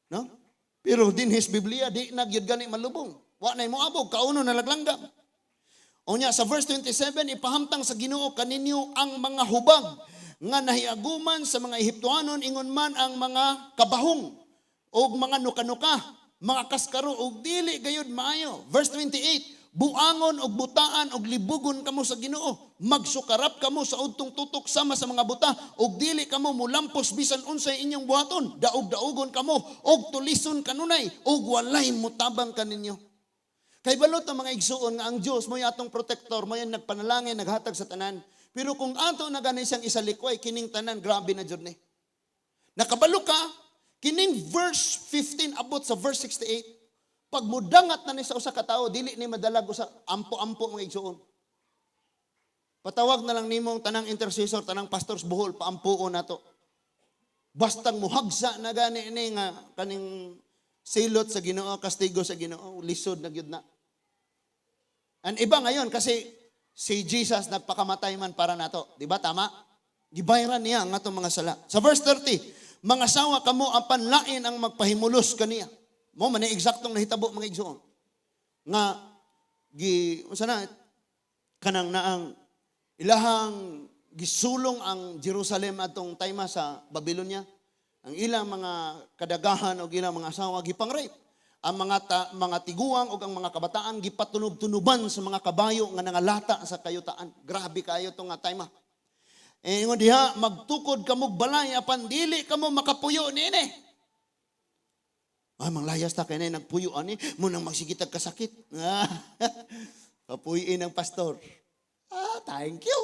No? Pero dinhis Biblia di nagyud gani malubong. Wa nay moabog kauno na laglanggam. Unya sa verse 27 ipahamtang sa Ginoo kaninyo ang mga hubag nga nahiaguman sa mga Ehiptoanon ingon man ang mga kabahong og mga nuka-nuka, mga kaskaro og dili gayud maayo. Verse 28 buangon og butaan og libugon kamo sa Ginoo. Magsukarap kamo sa udtong tutok sama sa mga buta og dili kamo mulampos bisan unsay inyong buhaton. Daog-daogon kamo og tulison kanunay og walay mutabang kaninyo. Kay balot ang mga igsuon nga ang Dios mo'y atong protector, mo'y nagpanalangin, naghatag sa tanan. Pero kung ato na ganay siyang isalikway, kining tanan grabe na jud ni. Nakabalo ka kining verse 15 abot sa verse 68. Pag mudangat na ni sa usa ka tawo, dili ni madalag sa ampo-ampo mga igsuon. Patawag na lang nimong tanang intercessor, tanang pastors buhol, paampuon nato. Bastang muhagsa na gani ini nga kaning silot sa Ginoo, kastigo sa Ginoo, lisod na gyud na. Ang iba ngayon kasi si Jesus nagpakamatay man para nato, di ba tama? Gibayran niya ang atong mga sala. Sa verse 30, mga asawa kamo apan lain ang magpahimulos kaniya. Mo man eksaktong nahitabo mga igsoon. Nga unsa na kanang naang ilahang gisulong ang Jerusalem atong tayma sa Babylonia. Ang ilang mga kadagahan o ilang mga asawa gipang-rape. Ang mga tiguang o ang mga kabataan gipatunog-tunuban sa mga kabayo nga nangalata sa kayutaan. Grabe kayo itong nga tayma. Ingon diha, magtukod kamog balay apan dili kamo makapuyo niini. Ay, manglayas ta kay na nagpuyo ani, mo nang magsigitag kasakit. Kapuyin ng pastor. Thank you.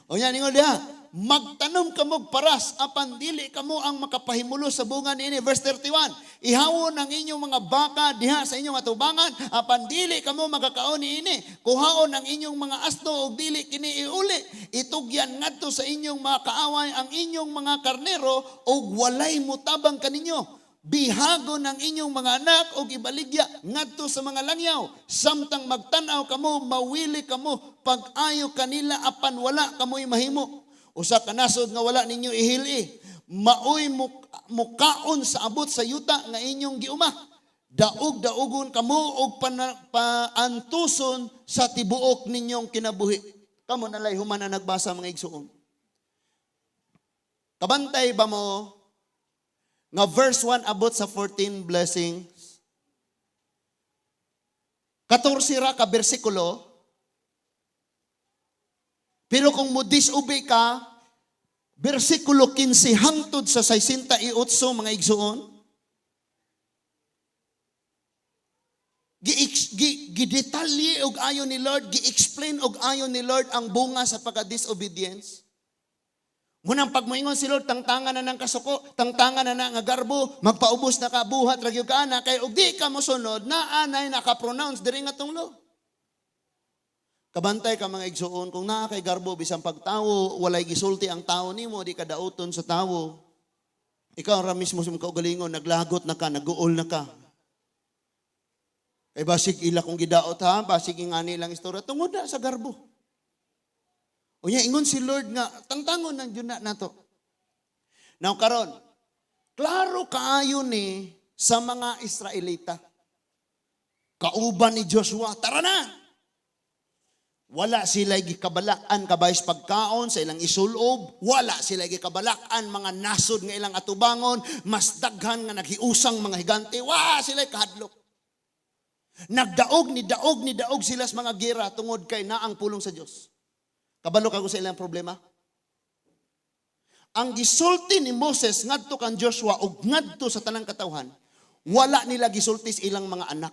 O yan, ingon diha, magtanom kamog paras apan dili kamo ang makapahimulo sa bunga niini. Verse 31, ihawon ang inyong mga baka diha sa inyong atubangan apan dili kamo makakaon niini. Kuhaon ang inyong mga asno og dili kini iuli. Itugyan ngadto sa inyong mga kaaway ang inyong mga karnero og walay mutabang kaninyo. Bihagon ang inyong mga anak o ibaligya ngadto sa mga langyaw. Samtang magtanaw kamo, mawili kamo, pag-ayo kanila apan wala kamoy mahimo. Usa ka nasod nga wala ninyo ihili. Maoy mukaon sa abot sa yuta nga inyong giuma. Daog-daogon kamo og paantuson sa tibuok ninyong kinabuhi. Kamo nalay human na nagbasa mga igsuon. Kabantay ba mo nga verse 1 abot sa 14 blessings? 14 ra ka bersikulo. Pero kung mo disobey ka, bersikulo 15 hangtod sa 68 mga igsuon, gidetalye og ayon ni Lord, gi-explain og ayon ni Lord ang bunga sa pagka-disobedience. Munang pagmoingon si Lord, tangtangan na ng kasuko, tangtangan na nga garbo, magpaubos na ka, buhat, ragyo ka na, kaya og di ka mo sunod, naanay nakapronounce, diri nga tong law. Kabantay ka mga igsuon, kung naa kay garbo, bisang pagtawo, walay gisulti ang tao nimo, di ka dauton sa tawo. Ikaw ra mismo sa mga kaugalingon, naglagot na ka, nag-uol na ka. Kay basig ila kung gidaot ha, basig ingani lang istorya, tungod na sa garbo. Unya ingon si Lord nga tangtangon ng yun nato. Now karon, klaro kaayo ni sa mga Israelita. Kauban ni Joshua, tara na. Wala sila gikabalakan kabayos pagkaon sa ilang isulob, wala sila gikabalakan mga nasod nga ilang atubangon, mas daghan nga naghiusang mga higante, sila kahadlok. Nagdaog ni daog sila sa mga gera tungod kay naang pulong sa Dios. Kabalo kago sa ilang problema. Ang gisulti ni Moses ngadto kan Joshua ug ngadto sa tanang katawhan, wala nila gisulti sa ilang mga anak.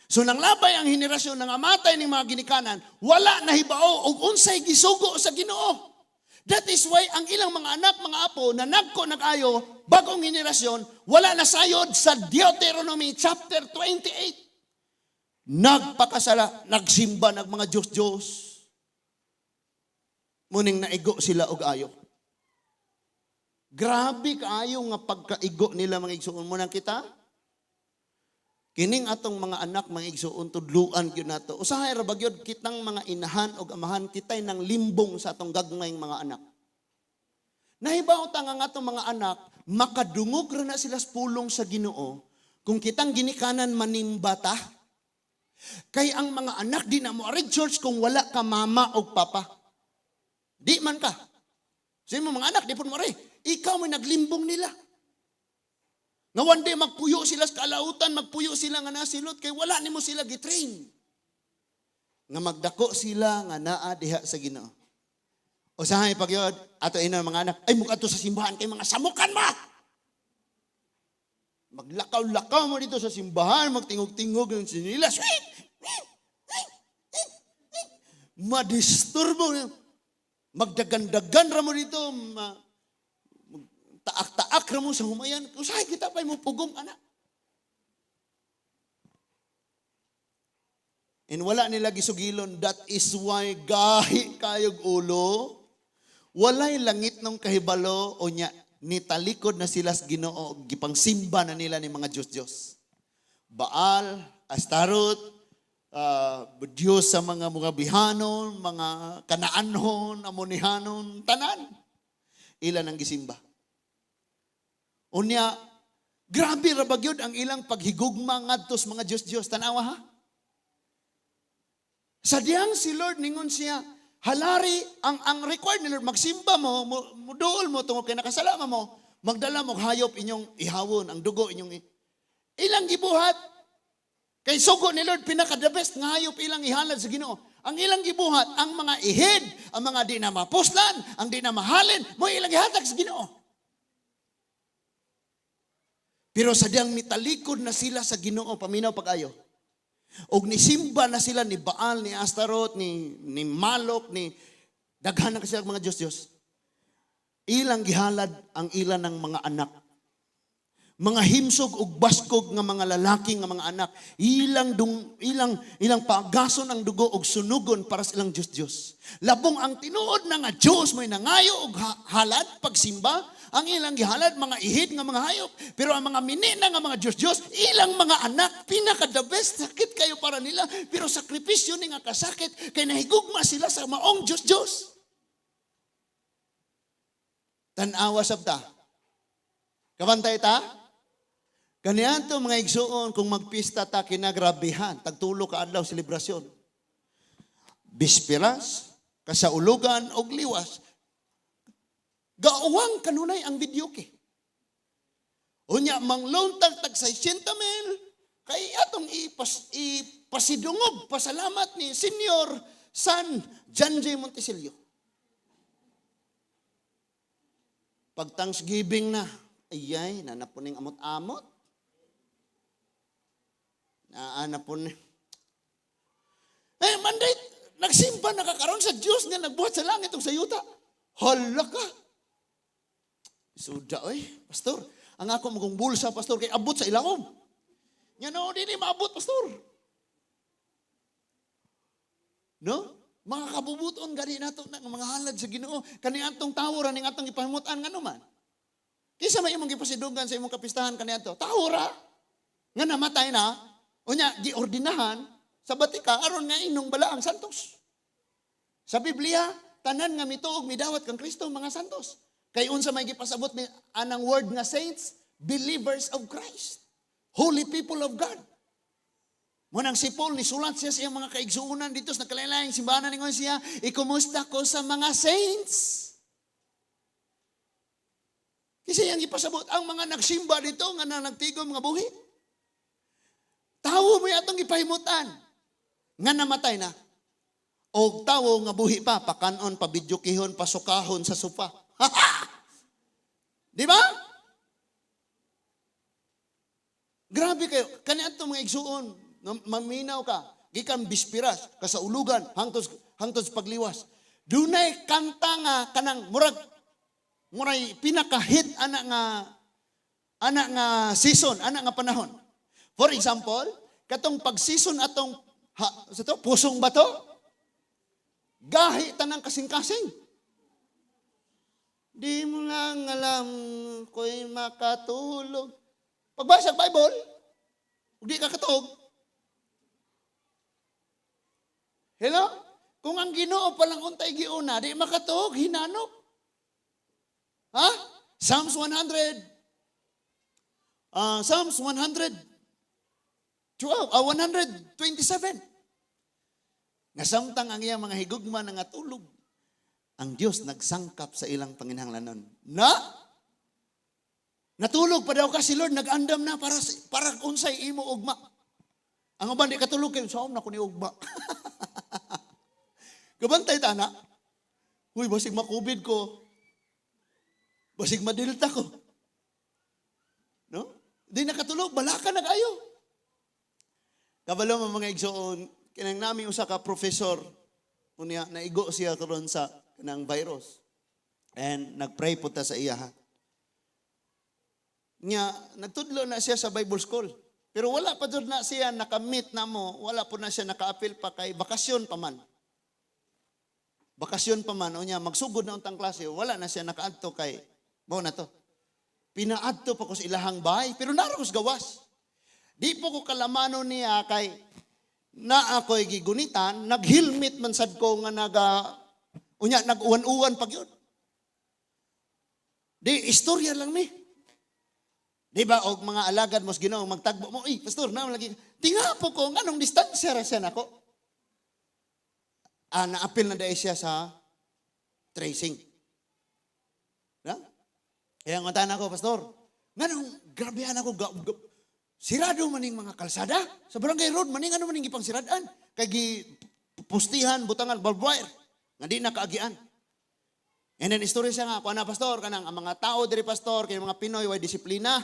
So nang labay ang henerasyon nang amatay ni mga ginikanan, wala nahibao og unsay gisugo sa Ginoo. That is why ang ilang mga anak, mga apo na nag-ayo bagong henerasyon, wala na sayod sa Deuteronomy chapter 28. Nagpakasala, nagsimba ng mga Diyos-Diyos. Muning naigo sila og ayo. Grabe kaayo nga pagkaigo nila mga igsuon mo nang kita. Kining atong mga anak mga igsuon tudluan gyud nato. Usahay ra bagyod kitang mga inahan og amahan kitay nang limbong sa atong gagmayng mga anak. Nahibaw ta nga atong mga anak makadungog ra na sila sa pulong sa Ginoo kung kitang ginikanan manimbata. Kay ang mga anak di na mo ari church kung wala ka mama og papa. Di man ka. Sa imong mga anak, di po mo rin. Ikaw may naglimbong nila. Nga one day magpuyo sila sa kalautan, magpuyo sila nga nasilot, kay wala ni mo sila gitrain. Nga magdako sila nga naa diha sa Ginoo. O sahay pagyod, ato ina mga anak, ay mukha to sa simbahan, kay mga samukan ma! Maglakaw-lakaw mo dito sa simbahan, magtingog-tingog ng sinilas. Madisturbo niya. Magdagan-dagan ra mo dito, taak-taak ra mo sa humayan. Usahay kita pa mo pugong anak. And wala nila gisugilon, that is why gahi kayog ulo, walay langit nung kahibalo, o nya, nitalikod na sila sa Ginoo, gipangsimba na nila ni mga Diyos-Diyos. Baal, Astarot, Diyos sa mga bihanon, mga kanaanhon, amonihanon, tanan. Ilan ang gisimba. Unya, grabe ra ba gyud ang ilang paghigugma ngadto sa mga Dios-Dios. Tanawa ha? Sadyang si Lord ningon siya, halari, ang required ni Lord, magsimba mo, muduol mo, tungkol kay nakasalama mo, magdala mo hayop inyong ihawon, ang dugo inyong ilang gibuhat. Kay sugo ni Lord, pinaka-the best nga hayop ilang ihalad sa Ginoo. Ang ilang gibuhat, ang mga ihid, ang mga di na mapuslan, ang di na mahalin, mo ilang ihatag sa Ginoo. Pero sadyang mitalikod na sila sa Ginoo, paminaw pag-ayo. Og nisimba na sila ni Baal, ni Astaroth, ni Malok, ni daghan na kasi mga Diyos-Diyos. Ilang gihalad ang ilan ng mga anak. Mga himsog ug baskog nga mga lalaki nga mga anak. Ilang pagason ang dugo og sunugon para sa ilang Diyos-Diyos. Labong ang tinuod na nga Diyos may nangayo og halad pagsimba. Ang ilang gihalad, mga ihid nga mga hayop. Pero ang mga minina nga mga Diyos-Diyos, ilang mga anak, pinaka-the best, sakit kayo para nila. Pero sakripisyo ni nga kasakit, kay nahigugma sila sa maong Diyos-Diyos. Tanawa sabta. Kabantay ta? Kaniyan to mga igsuon, kung magpista ta kinagrabihan, tagtulo ka adlaw selebrasyon. Bisperas, kasaulugan, og liwas. Gauwang kanunay ang videoke. Unya, mang-loan tag 600,000, kay atong ipasidungog, pasalamat ni Senior San John J. Montesilio. Pag Thanksgiving na, ayay, nanapuning amot-amot. Naanapunin. Manday, nagsimba, nakakaroon sa Diyos nga nagbuhat sa langit o sa yuta. Hala ka. Suda, pastor, ang ako magong bulsa, pastor, kay abot sa ilawom. Nga no, di maabot, pastor. No? Mga kabubuton, gani nato na mga halad sa Ginoo. Kani atong tawra, ning atong ipahimutan, nga naman. Kisa may imong ipasidugan sa imong kapistahan kani ato. Tawra, nga namatay na, unya, giordinahan, sa batika, aron nga inong balaang santos. Sa Biblia, tanan nga mituog, midawat kang Kristo, mga santos. Kay unsa may gipasabot ni anang word nga saints, believers of Christ, holy people of God. Munang si Paul ni sulat siya sa iyang mga kaigsuunan dito sa nakalain-laing simbahan ningon siya, ikumusta ko sa mga saints. Kasi yang ipasabot ang mga nagsimba dito nga nagtigom nga buhi. Tawo mo yatong ipahimutan nga namatay na. O tawo nga buhi pa, pakanon, pabidyukihon, pasukahon sa sofa. Di ba? Grabe kayo. Kaniadto mga igsuon, maminaw ka, gikan bispiras, kasaulugan, hangtod pagliwas. Dunay kanta nga kanang muray pinaka-hit anak nga season, anak nga panahon. For example, katong pag-season atong pusong bato, gahi tanang kasing-kasing. Di mo lang alam ko'y makatulog. Pagbasa ng Bible, di ka katog. Hello? Kung ang Ginoo palang untay giuna, di makatog, hinanok. Ha? Psalms 100. Psalms 127. Nasamtang ang iyang mga higugma na nga tulog. Ang Diyos nagsangkap sa ilang panginahanglanon. Natulog pa daw ka si Lord, nag-andam na para unsay imo ugma. Ang uban di katulog kayo, saan na ko ni ugma. Kabantay ta na. Uy, basig makubid ko. Basig madilta ko. No? Di nakatulog, bala ka nag-ayo. Kabalo mga igsoon, kinang nami usa ka professor, unya naigo siya karon sa kanang virus. And nagpray po ta sa iya ha. Nagtudlo na siya sa Bible School. Pero wala pa doon na siya nakamit na mo, wala po na siya naka-appeal pa kay bakasyon pa man. Bakasyon pa man, o niya, magsugod na untang klase, wala na siya nakaadto kay, mo na to. Pinaadto pa ko sa ilahang bahay, pero naros gawas. Di po ko kalamano niya kay, na ako'y gigunitan, nag-helmet man sad ko nga nag-uwan-uwan pag yun. Di, istorya lang mi. Di ba, og mga alagad mos Ginoo magtagbo mo, pastor, na lagi. Tinga po ko, anong distansya ra siya nako? Naapil na dahil siya sa tracing. Na? Kaya ang matahan ako, pastor, nganong grabehan ako, sirado maning mga kalsada, sa barangay road, maning ano maning ipang siradaan, kay pustihan, butangan, barbed wire, nga di nakaagian. And then, istorya siya nga, kuha na, pastor, kanang ang mga tao diri, pastor, kaya mga Pinoy, way disiplina,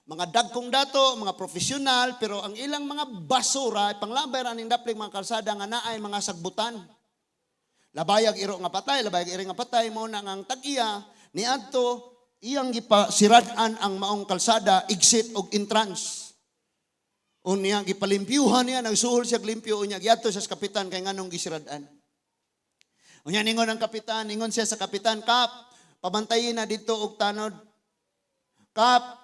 mga dagkong dato, mga profesional, pero ang ilang mga basura, panglabay raning dapling mga kalsada nga naay mga sagbutan. Labayag iro nga patay, labayag iri nga patay, mo na ang tag-iya, ni adto iyang gipasiradan ang maong kalsada, exit og entrance. Unya gipalimpyuhan niya, nagsuhol siya limpyo, unya giadto siya sa kapitan kay nganong gisiradan. Unya ningon ang kapitan, ningon siya sa kapitan, Kap, pabantayin na dito og tanod. Kap,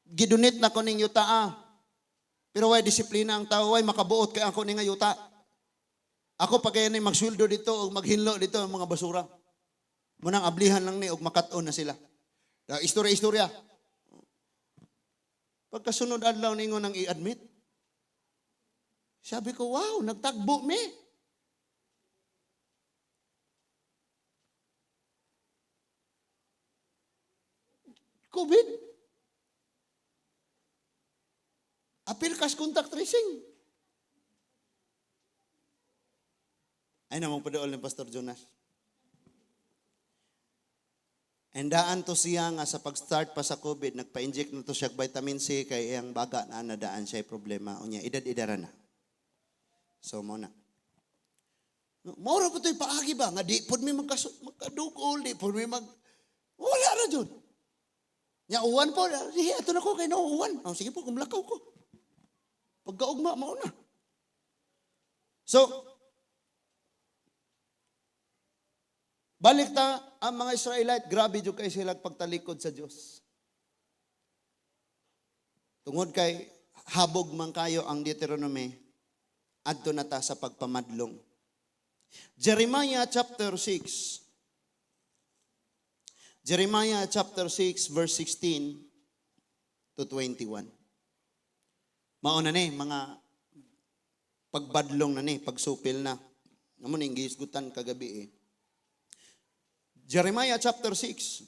gidunit na ko ning yuta Pero way disiplina ang tao, way makabuot kay ako ning yuta. Ako pa kaya ni magsweldo dito o maghinlo dito ang mga basura. Munang ablihan lang ni og makat-on na sila. Istorya. Pagkasunod adlaw ningon nang i-admit. Sabi ko, wow, nagtagbo me. COVID. Apil kas contact tracing. Ay namang padool ni Pastor Jonas. Endaan to siya nga sa pag-start pa sa COVID, nagpa-inject na to siya vitamin C kay iyang baga na nadaan siya problema. Unya, edad-edara na. So, muna. Maura po ito'y paagi ba? Nga di po may magkadukol, di po may wala na dyan. Nya, uwan po. Sige, ito na ko kay nauuwan. Sige po, kumlakaw ko. Pagkaugma, mauna. So, balik ta ang mga Israelite, grabe dyan kayo sila pagtalikod sa Diyos. Tungod kay habog man kayo ang Deuteronomy, adto na ta sa pagpamadlong. Jeremiah chapter 6. Jeremiah chapter 6 verse 16 to 21. Mauna ni, mga pagbadlong na ni, pagsupil na. Naman yung gisgutan kagabi Jeremiah chapter 6,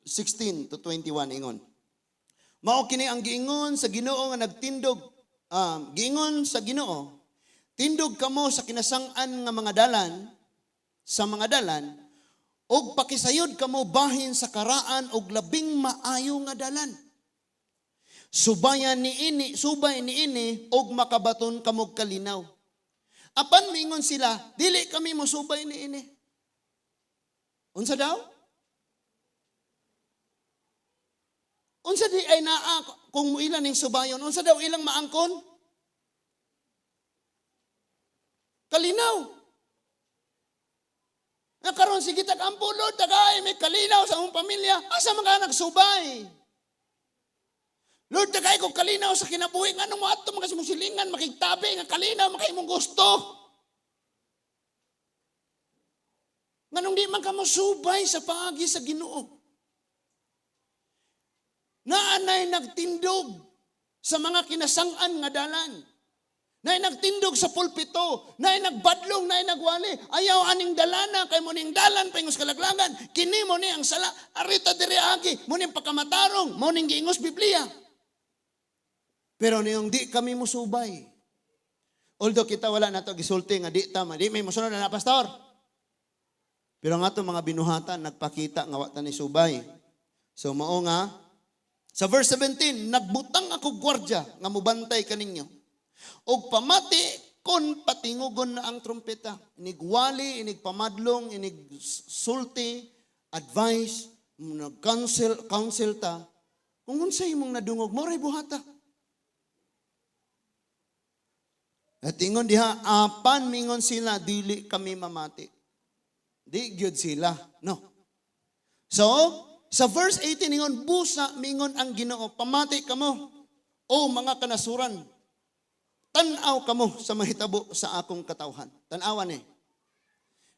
16 to 21, ingon. Mao kini ang giingon sa Ginoo nga nagtindog, giingon sa Ginoo, tindog kamo sa kinasang-an nga mga dalan, sa mga dalan, og pakisayod kamo bahin sa karaan og labing maayo nga dalan. Subay ni ini og makabaton kamog kalinaw. Apan mingon sila, dili kami mo subay ni ini. Unsa daw? Unsa di ay naa kung muilan ning subayon? Unsa daw ilang maangkon? Kalinaw. Karon sige tag-ampulod, tagay may kalinaw sa among pamilya. Asa man ka nagsubay? Lord, tagay ko kalinaw sa kinabuhi. Anong mo ato mga simusilingan, makigtabi, nga kalinaw, makaimong gusto. Nganong di man ka musubay sa paagi sa Ginoo. Naanay nagtindog sa mga kinasang-an nga dalan. Naay nagtindog sa pulpito, naay nagbadlong, naay nagwali. Ayaw aning dalana, kay mo ning dalan, pangos kalaglagan. Kini mo ni ang sala, arita diri agi, mo ning pagkamatarong, mo ning giingos Biblia. Pero niyong di kami musubay. Although kita wala na to gisulti nga di tama, di may musunod na pastor. Pero nga ito mga binuhatan, nagpakita nga wata ni subay. So mao nga, sa verse 17, nagbutang ako gwardya nga mubantay kaninyo. Og pamati kon patingugon na ang trumpeta. Inigwali, inigpamadlong, inigsulti, advice, nag-counsel ta. Kung unsay imong nadungog, moray buhata. At ingon diha, apan mingon sila, dili kami mamati. Di gyud sila, no? So, sa verse 18 ingon, busa mingon ang Ginoo, pamati kamo o mga kanasuran. Tan-aw kamo sa mahitabo sa akong katawhan. Tan-awan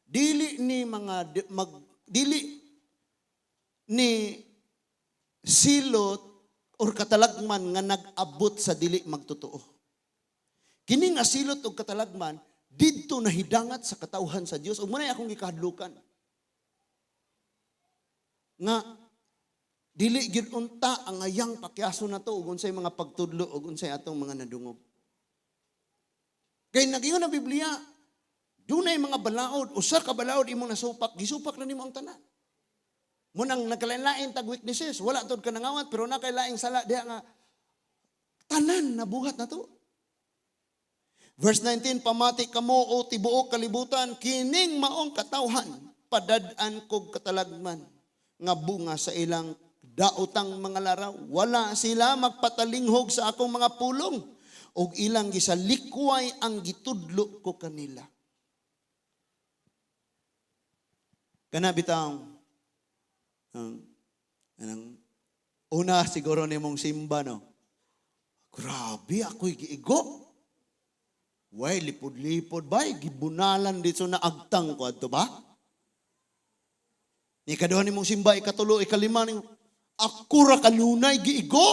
dili ni silot or katalagman nga nag-abot sa dili magtotoo. Kini nga silot og katalagman didto nahidangat sa katawhan sa Dios ug manay akong gikahadlukan. Nga dili gid unta ang ayang pakyaso na to ug unsay mga pagtudlo ug unsay atong mga nadungog. Kay nagingon ang Biblia, dunay mga balaod, usa ka balaod imong nasupak, gisupak na nimo ang tanan. Munang nagkalain-lain tag weaknesses, wala tod ka nangawat pero nakailaing sala diha nga tanan nabuhat na to. Verse 19, pamati kamo o tibuok kalibutan, kining maong katawhan, padad-an kog katalagman, nga bunga sa ilang daotang mga laraw. Wala sila magpatalinghog sa akong mga pulong, o ilang gisalikway ang gitudlo ko kanila. Kanabitang, una siguro ni mong simba, no? Grabe, ako'y giigo. Way, lipod-lipod ba? Gibunalan dito na agtang ko. Ito ba? Ikaduha ni mong simba, ikatulo, ikalima ni ako ra kanunay, giigo.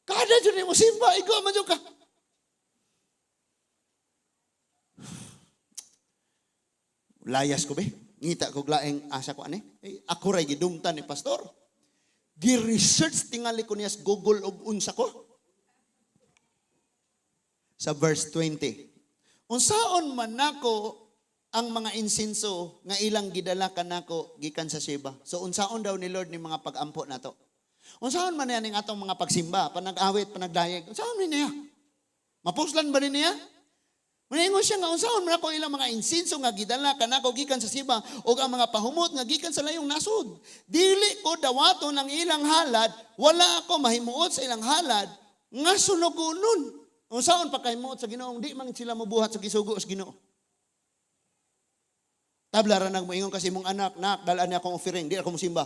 Kada dyan ni mong simba, igo man dyan ka. Layas ko ba? Ngita ko glaeng asa ko ane. Ako ray gidumtan ni pastor. Gi-research tingali ko niya sa Google og unsa ko. Sa verse 20. Unsaon man nako ang mga insinso nga ilang gidala kanako gikan sa Sheba. So unsaon daw ni Lord ni mga pag-ampo nato? Unsaon man yan ang atong mga pagsimba, panag-awit, panagdayeg? Unsaon man niya? Mapuslan ba niya? Maningon siya nga, unsaon man ako ilang mga insinso nga gidala kanako gikan sa Sheba o ang mga pahumot nga gikan sa layong nasod. Dili ko dawaton ang ilang halad, wala ako mahimuot sa ilang halad, nga sunugunon. Unsaon pa kahimuot sa Ginoo, di man sila mabuhat sa gisugo sa Ginoo. Tabla ra nang moingon kasi mong anak, nak, dalaan niya akong offering, di ako musimba.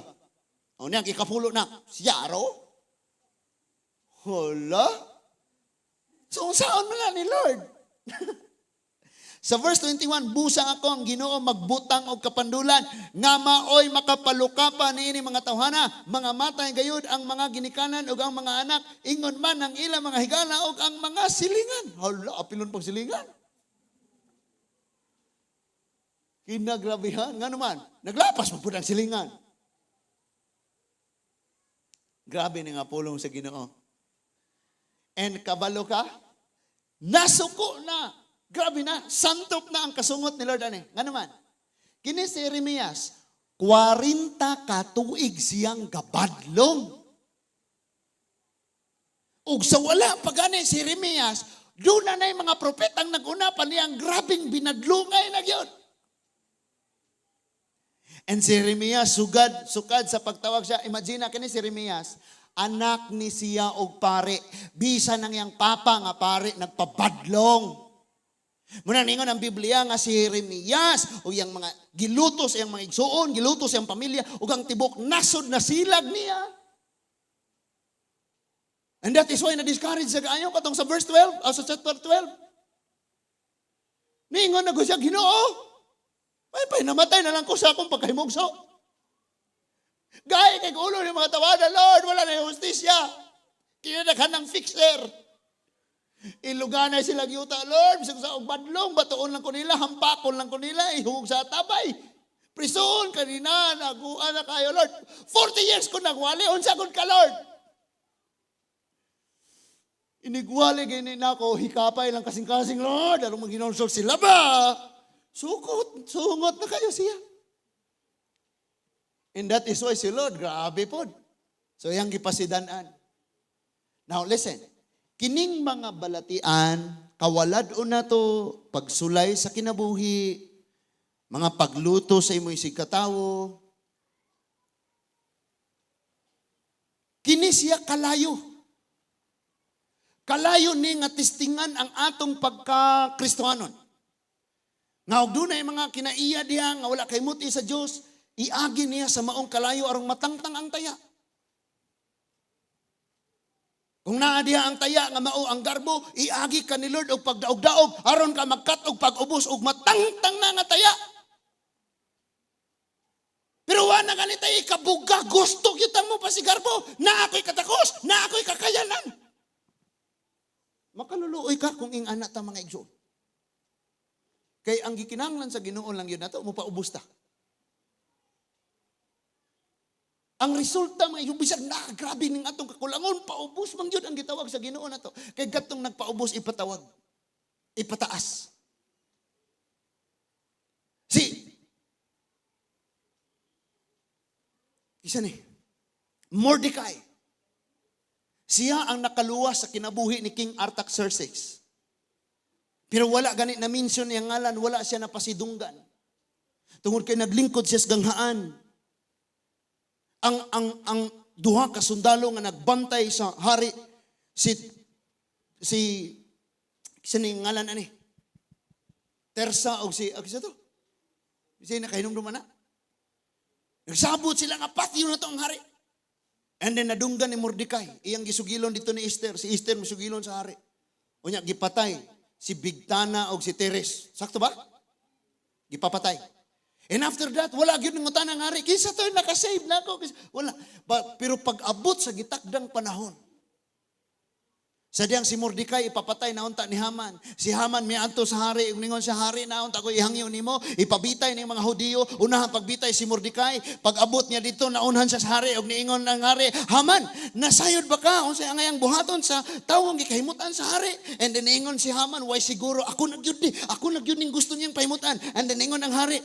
O niya, ikapulo na, siya ro? Hala? So, unsaon man na ni Lord? Sa verse 21, busa ako ang Ginoo magbutang og kapandulan nga maoy makapalukapan niini mga tawhana, mga matay gayud ang mga ginikanan ug ang mga anak, ingon man ang ilang mga higala ug ang mga silingan. Hala, apilon pag silingan. Kinagrabihan nga naman, naglapas mo pud ang silingan. Grabe ni nga pulong sa Ginoo. And kabalo ka, nasuko na. Grabe na, santop na ang kasungot ni Lord. Nga naman, kini si Jeremias, 40 katuig siyang gabadlong. Ug sa wala pa gani si Jeremias, doon na yung mga propetang nag-una pa niyang grabing binadlungay na yun. And si Jeremias, sukad sa pagtawag siya, imagine na kini si Jeremias, anak ni siya og pare, bisa nang yang papa nga pare, nagpabadlong. Muna ningon ang Biblia nga si Jeremias o yung mga gilutos, yung mga igsuon, gilutos yung pamilya o ang tibok nasod na silag niya. And that is why na-discourage sa kaayo katong sa verse 12, sa chapter 12. Ningon na ko siya, Ginoo, ay namatay na lang ko sa akong pagkahimugso. Gaya kay ulo ng mga tawada, Lord, wala na yung justisya. Kinadaghan ng fixer. Iluganay sila yuta, Lord, bisag sa badlong, batuon lang ko nila, hampakon lang ko nila, ihugog sa tabay. Prison, kanina, naguan na kayo, Lord. 40 years ko nagwali, unsagod ka, Lord. Inigwali gini na ako, hikapay lang kasing-kasing, Lord, anong mag-ginonsol sila ba? Sukot, sungot na kayo siya. And that is why si Lord, grabe po. So, yung gipasidanan. Now, listen. Kining mga balatian, kawalad o na to, pagsulay sa kinabuhi, mga pagluto sa imo'y sigkatawo, kini siya kalayo. Kalayo ni nga tistingan ang atong pagka-Kristohanon. Nga og dunay mga kinaiya diha nga wala kay muti sa Dios, iagi niya sa maong kalayo arong matangtang ang taya. Kung naa diha ang taya nga mao ang garbo, iagi ka ni Lord og pagdaog-daog aron ka magkat og pag-ubos og matangtang na nga taya. Pero wa wala na ganito ikabuga, gusto kitang mo pasigarbo, na ako'y katakos, na ako'y kakayanan. Makaluluoy ka kung ing anak ta mga igsoon. Kay ang gikinanglan sa Ginoo lang yun nato, mupaubos ta. Ang resulta mga igsoon, bisag na, grabe ning atong kakulangon, paubos man yun ang gitawag sa Ginoo nato. Kay gatong nagpaubos, ipatawag, ipataas. Isa ni, Mordecai. Siya ang nakaluwas sa kinabuhi ni King Artaxerxes. Pero wala ganit na mention niyang ngalan, wala siya napasidunggan. Tungod kay naglingkod siya sa ganghaan. Ang duha ka sundalo nga nagbantay sa hari si ning ngalan ani. Tersa og si to. Si nakahinumduman na. Nagsabot sila nga patyo na to ang hari. And then nadunggan ni Mordecai. Iyang gisugilon dito ni Esther. Si Esther masugilon sa hari. Unya, gipatay si Bigtana o si Teres. Sakto ba? Gipapatay. And after that, wala gyud ng utan ang hari. Kinsa to nakasave na ako. Wala. Pero pag abot sa gitakdang panahon, sadyang si Mordecai ipapatay na unta ni Haman. Si Haman may anto sa hari, ningon sa hari na unta ko ihangyo nimo, ipabitay ning mga Hudiyo, unahan pagbitay si Mordecai, pag abot niya dito naunhan siya sa hari og niingon ang hari, Haman, nasayod ba ka unsay angayang buhaton sa tawong gikahimutan sa hari? And then niingon si Haman, why siguro ako nagyud ning gusto niyang pahimutan. And then niingon ang hari,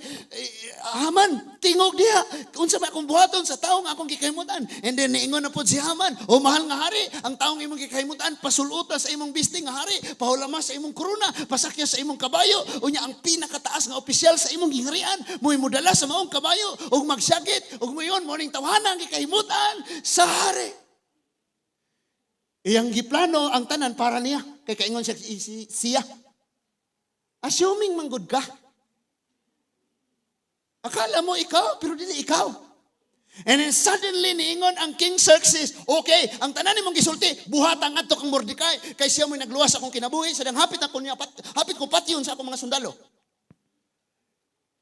Haman, tingog diha, unsa may akong buhaton sa tawong akong gikahimutan? And then niingon na pod si Haman, o mahal nga hari, ang tawong imong gikahimutan pasuluta sa imong bisting nga hari, pahulama sa imong korona, pasakya sa imong kabayo, unya ang pinakataas nga opisyal sa imong gingharian, mo'y mudala sa maong kabayo, ug magsagit, ug moyon mo ning tawhanan gikahimutan sa hari. Iyang giplano ang tanan para niya, kay kaingon siya. Assuming manggod ka. Akala mo ikaw, pero dili ikaw. And then suddenly niingon ang King Xerxes, okay, ang tanan nimong gisulti, buhatang adto kang Mordecai, kay siya mo'y nagluwas akong kinabuhi, sadang hapit ko patyon sa akong mga sundalo.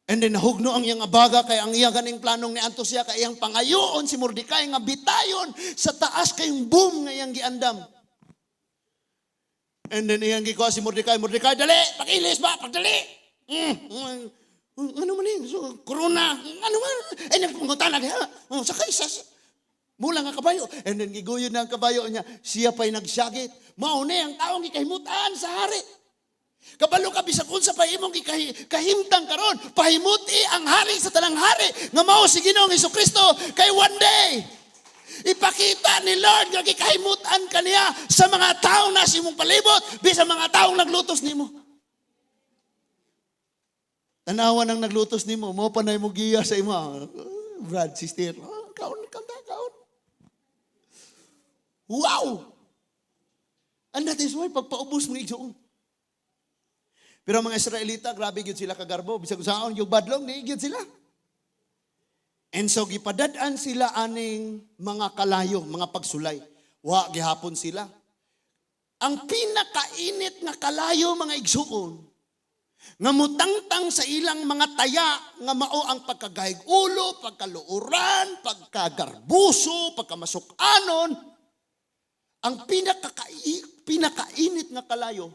And then nahugno ang iyang abaga, kay ang iyang ganing planong ni anto siya, kay iyang pangayoon si Mordecai nga bitayon sa taas kayong boom nga iyang giandam. And then iyang gikuha si Mordecai, dali, pakilis ba, pagdali. Ano man yun? So, corona. Ano man? Eh, nagpungutan na kaya. Sakay sa mula nga kabayo. And then giguyod na ang kabayo niya. Siya pa'y nagsagit. Mauna ang taong gikahimutan sa hari. Kabalo ka bisag unsa pa imong kahimtang karon. Pahimuti ang hari sa tanang hari. Nga mao si Ginoong Hesukristo. Kay one day, ipakita ni Lord nga gikahimutan kaniya sa mga taong nasa imong palibot. Bisa mga taong naglutos nimo. Tanawan ang naglutos ni mo pa na mo giya sa imo. Brad, sister, kaon. Wow! And that is why pagpaubos mo igsoon. Pero mga Israelita, grabe gyud sila kagarbo. Bisag saon yung badlong, niigyud sila. And so, gipadadaan sila aning mga kalayo, mga pagsulay. Wa, gihapon sila. Ang pinakainit na kalayo, mga igsoon, nga mutangtang sa ilang mga taya nga mao ang pagkagahig ulo, pagkaluuran, pagkagarbuso, pagkamasukanon, ang pinakainit nga kalayo,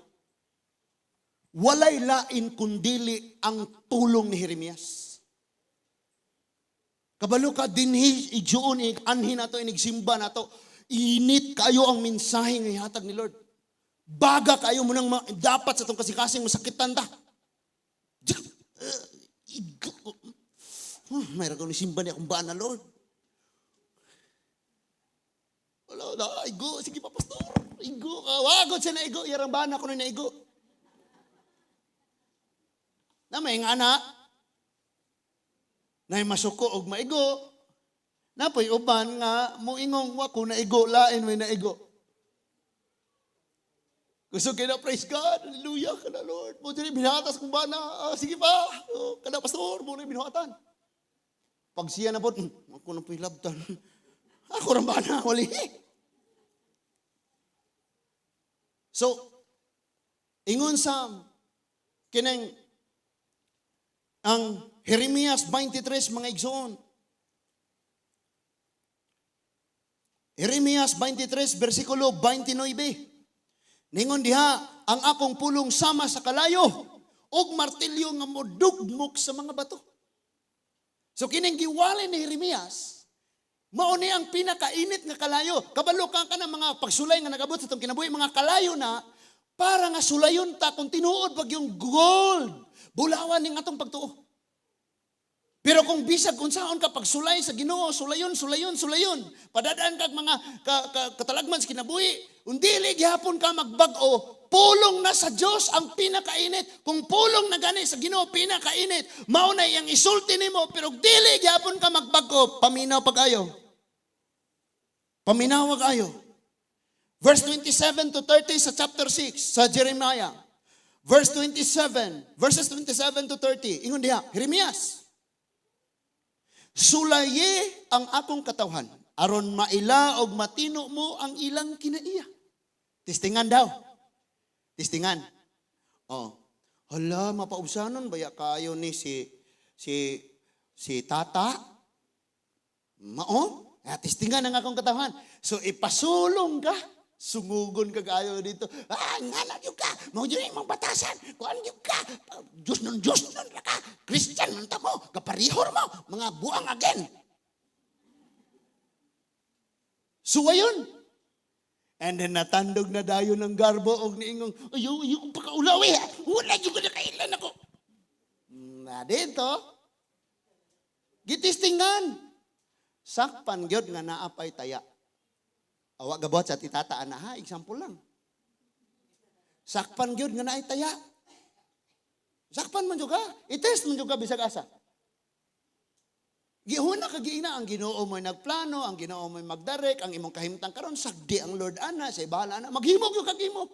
walay lain kundili ang tulong ni Jeremias. Kabalo ka dinhi igjoon anhin nato inigsimba nato, init kayo ang mensahe nga ihatag ni Lord. Baga kayo mo nang dapat sa itong kasing-kasing masakitan ta. Mayroon ko ni simba niya kung ba na Lord. Wala na, igo. Sige pa, pastor. Igo ka. Wagod siya na igo. Yarang ba na ko na igo. Na may nga na. Na masuko og maigo. Napoy uban nga muingong wako na igo. Lain may na igo. Gusto kayo na, praise God, hallelujah, kana Lord. Mo diri binahatas kung ba na, sige pa, kana pastor, mo na binahatan. Pag siya na po, ako na po ilabtan. Ako rin ba na, wali. So, ingon sa, kinang, ang Jeremias 23, mga igsoon, Jeremias 23, versikulo 29. Ningon diha, ang akong pulong sama sa kalayo, og martilyo nga modugmok sa mga bato. So kining giwali ni Jeremias, mao ni ang pinakainit nga kalayo. Kabalo ka ng mga pagsulay nga nagabot sa itong kinabuhi, mga kalayo na, para nga sulayon ta kung tinuod pag yung gold, bulawan ning atong pagtuo. Pero kung bisag kung saan ka pagsulay sa Ginoo, sulayon. Padadaan kag mga katalagman sa kinabuhi, undili gihapon ka magbag-o, pulong na sa Dios ang pinakainit. Kung pulong na gani sa Ginoo pinakainit, mao na iyang isulti nimo, pero dili gihapon ka magbag-o, paminaw pag-ayo. Paminaw pag-ayo. Verse 27 to 30 sa chapter 6 sa Jeremiah. Verses 27 to 30. Ingon diha, Jeremias, sulaye ang akong katawhan, aron maila og matino mo ang ilang kinaiya. Tistingan daw. Tistingan. Oh. Hala, mapaubsanon baya kayo ni si tata. Mao, tistingan ang akong katawhan. So ipasulong ka. Sungugon ka kayo dito. Ngala yung ka. Mau dyan yung mga batasan. Kuhan yung ka. Diyos nun ka. Christian nun mo. Kaparihor mo. Mga buang again. Suwayon. And then natandog na dayo ng garbo og niingong, ayaw kong pakaulawi. Wala yung ka na kailan ako. Na dito. Gitistingan. Sakpan gyud nga naapay taya. Awa gabot sa titataan na ha, example lang. Sakpan gyud nga naay taya. Sakpan man juga, i-test man juga bisag asa. Gihuna ka giina ang Ginoo mo'y nagplano, ang Ginoo mo'y magdarek, ang imong kahimtang karon sagdi ang Lord ana, say bahala na, maghimog yung kagimog.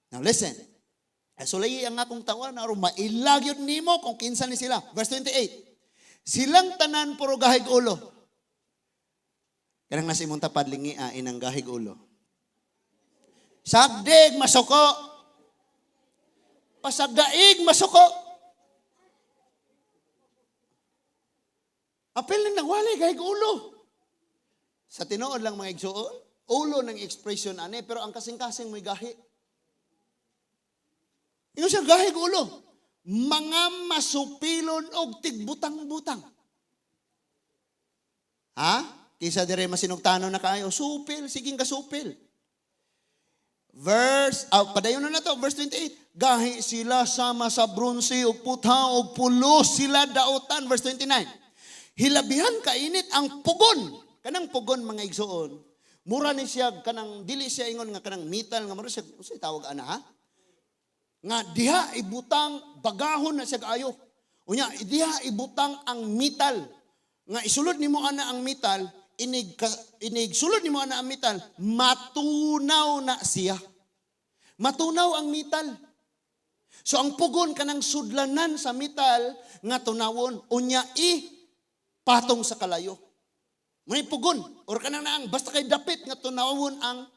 Now listen. Sulay ang akong tawan aron mailag yun nimo kung kinsa ni sila. Verse 28. Silang tanan puro gahig ulo. Kanang nasa imong tapad lingi inang gahig ulo. Sagdig masuko. Pasagdaig masuko. Apel na nagwali gahig ulo. Sa tinuod lang mga igsuon, ulo ng expression ani, pero ang kasing-kasing mo'y gahi. Ino siya gahig ulo. Mga masupilon og tigbutang-butang. Ha? Kisa dire masinugtano na kayo, supil, siging kasupil. Padayon na to, verse 28. Gahi sila sama sa bronze ug putha ug pulos sila daotan, verse 29. Hilabihan kainit ang pugon. Kanang pugon mga igsuon. Mura ni siya kanang dili siya ingon nga kanang metal nga mura siya unsay tawag ana ha? Nga diha ibutang bagahon na siya kaayo. Unya diha ibutang ang metal. Nga isulod nimo ana ang metal, inig sulod nimo ana ang metal, matunaw na siya. Matunaw ang metal. So ang pugon kanang sudlanan sa metal nga tunawon unya patong sa kalayo. May pugon or kanang naang basta kay dapit nga tunawon ang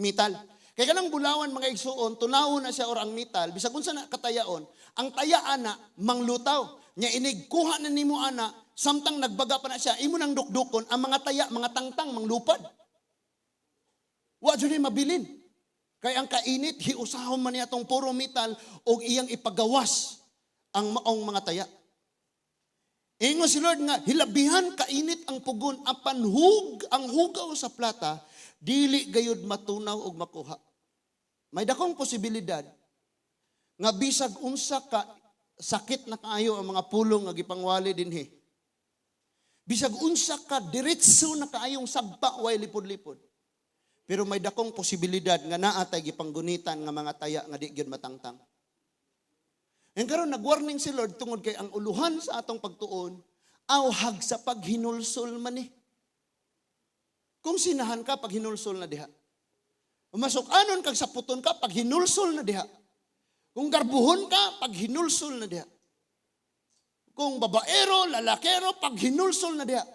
metal. Kay kanang bulawan mga igsuon tunawon na siya or ang metal bisag unsa na katayaon, ang taya ana manglutaw. Nya inig kuha na nimo ana samtang nagbaga pa na siya, imo nang dukdukon, ang mga taya, mga tangtang, manglupad. Wa dyan mabilin. Kaya ang kainit, hiusahon man niya itong puro metal o iyang ipagawas ang maong mga taya. Ingo si Lord nga, hilabihan kainit ang pugon, apan ang hugaw sa plata, dili gayud matunaw og makuha. May dakong posibilidad nga bisag unsa ka sakit na kaayo ang mga pulong nga gipangwali dinhi. Bisag unsa ka diretso na kaayong sagpa way lipod-lipod. Pero may dakong posibilidad nga naatay gipanggunitan nga mga taya nga di gyud matangtang. En karon nagwarning si Lord tungod kay ang uluhan sa atong pagtuon awhag sa paghinulsol man ni. Kung sinahan ka pag hinulsol na diha. Umasok-anon kag saputon ka pag hinulsol na diha. Kung garbuhon ka pag hinulsol na diha. Kung babaero, lalakero, pag hinulsol na diha.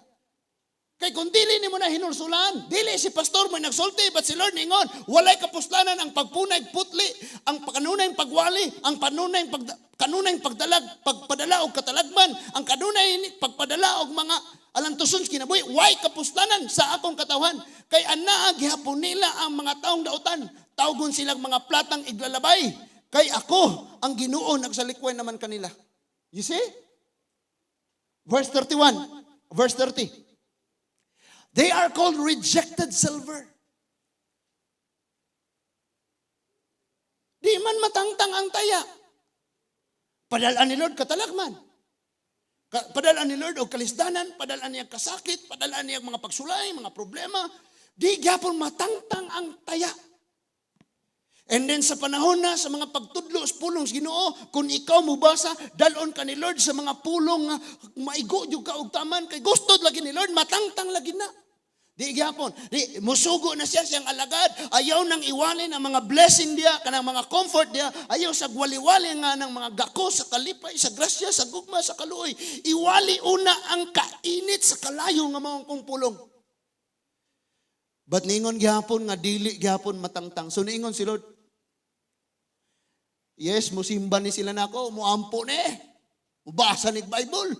Kay kung dili nimo na hinulsulan, dili si pastor may nagsulti, but si Lord ningon, walay kapuslanan ang pagpunay putli, ang kanunay pagwali, ang kanunay pagdalag, pagpadala og katalagman, ang kanunay pagpadala og mga alang tuson kinabuhi, way kapuslanan sa akong katawhan. Kay anaa gihapon nila ang mga taong dautan. Tawgon silang mga platang iglalabay. Kay ako, ang Ginoo, nagsalikway naman kanila. You see? Verse 31, verse 30. They are called rejected silver. Di man matangtang ang taya. Padalaan ni Lord katalagman. Padalaan ni Lord o kalisdanan, padalaan niya kasakit, padalaan niya mga pagsulay, mga problema. Di gyapon matangtang ang taya. And then sa panahon na sa mga pagtudlo sa pulong sa Ginoo, kung ikaw mubasa, dalon ka ni Lord sa mga pulong nga maigo jud ka og taman kay gusto lagi ni Lord matangtang lagi na. Di gyapon, di musugo na siya siyang alagad, ayaw nang iwalin ang mga blessing dia, kanang mga comfort dia, ayaw sa gwaliwali nga ng mga gako sa kalipay, sa grasya, sa gugma, sa kaluoy. Iwali una ang kainit sa kalayo nga maong kong pulong. But ningon gyapon nga dili gyapon matangtang. So niingon si Lord, yes, musimba ni sila nako, muampo ni. Mubasa ni Bible.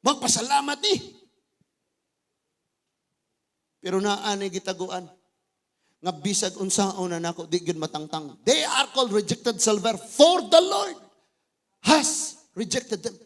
Magpasalamat ni. Pero naani gitaguan. Nga bisag unsaon na nako di gyud matangtang. They are called rejected silver, for the Lord has rejected them.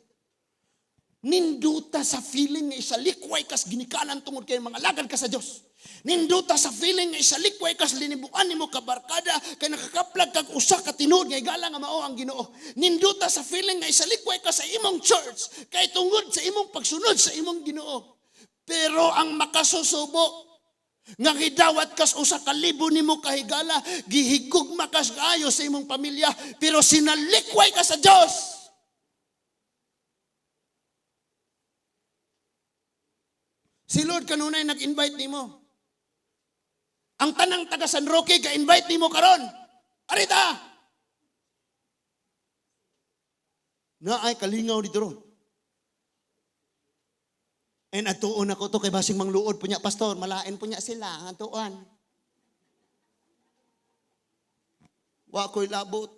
Ninduta sa feeling nga isalikway kas ginikanan tungod kay mga lagad ka sa Dios. Ninduta sa feeling nga isalikway kas linibuan nimo ka barkada kay nakakaplag kag usa ka tinuod nga igala nga mao ang Ginoo. Ninduta sa feeling nga isalikway ka sa imong church kay tungod sa imong pagsunod sa imong Ginoo. Pero ang makasusubo nga gidawat kas usa ka libo nimo kahigala, gihigugma kas kaayo sa imong pamilya, pero sinalikway ka sa Dios. Si Lord kanunay nag-invite nimo. Ang tanang taga San Roque ka-invite nimo karon. Arita. Na ay kalingaw dito ron. And atuon ako to kay basing mangluod po niya, pastor, malain po niya sila, atuon. Wa ko'y labot.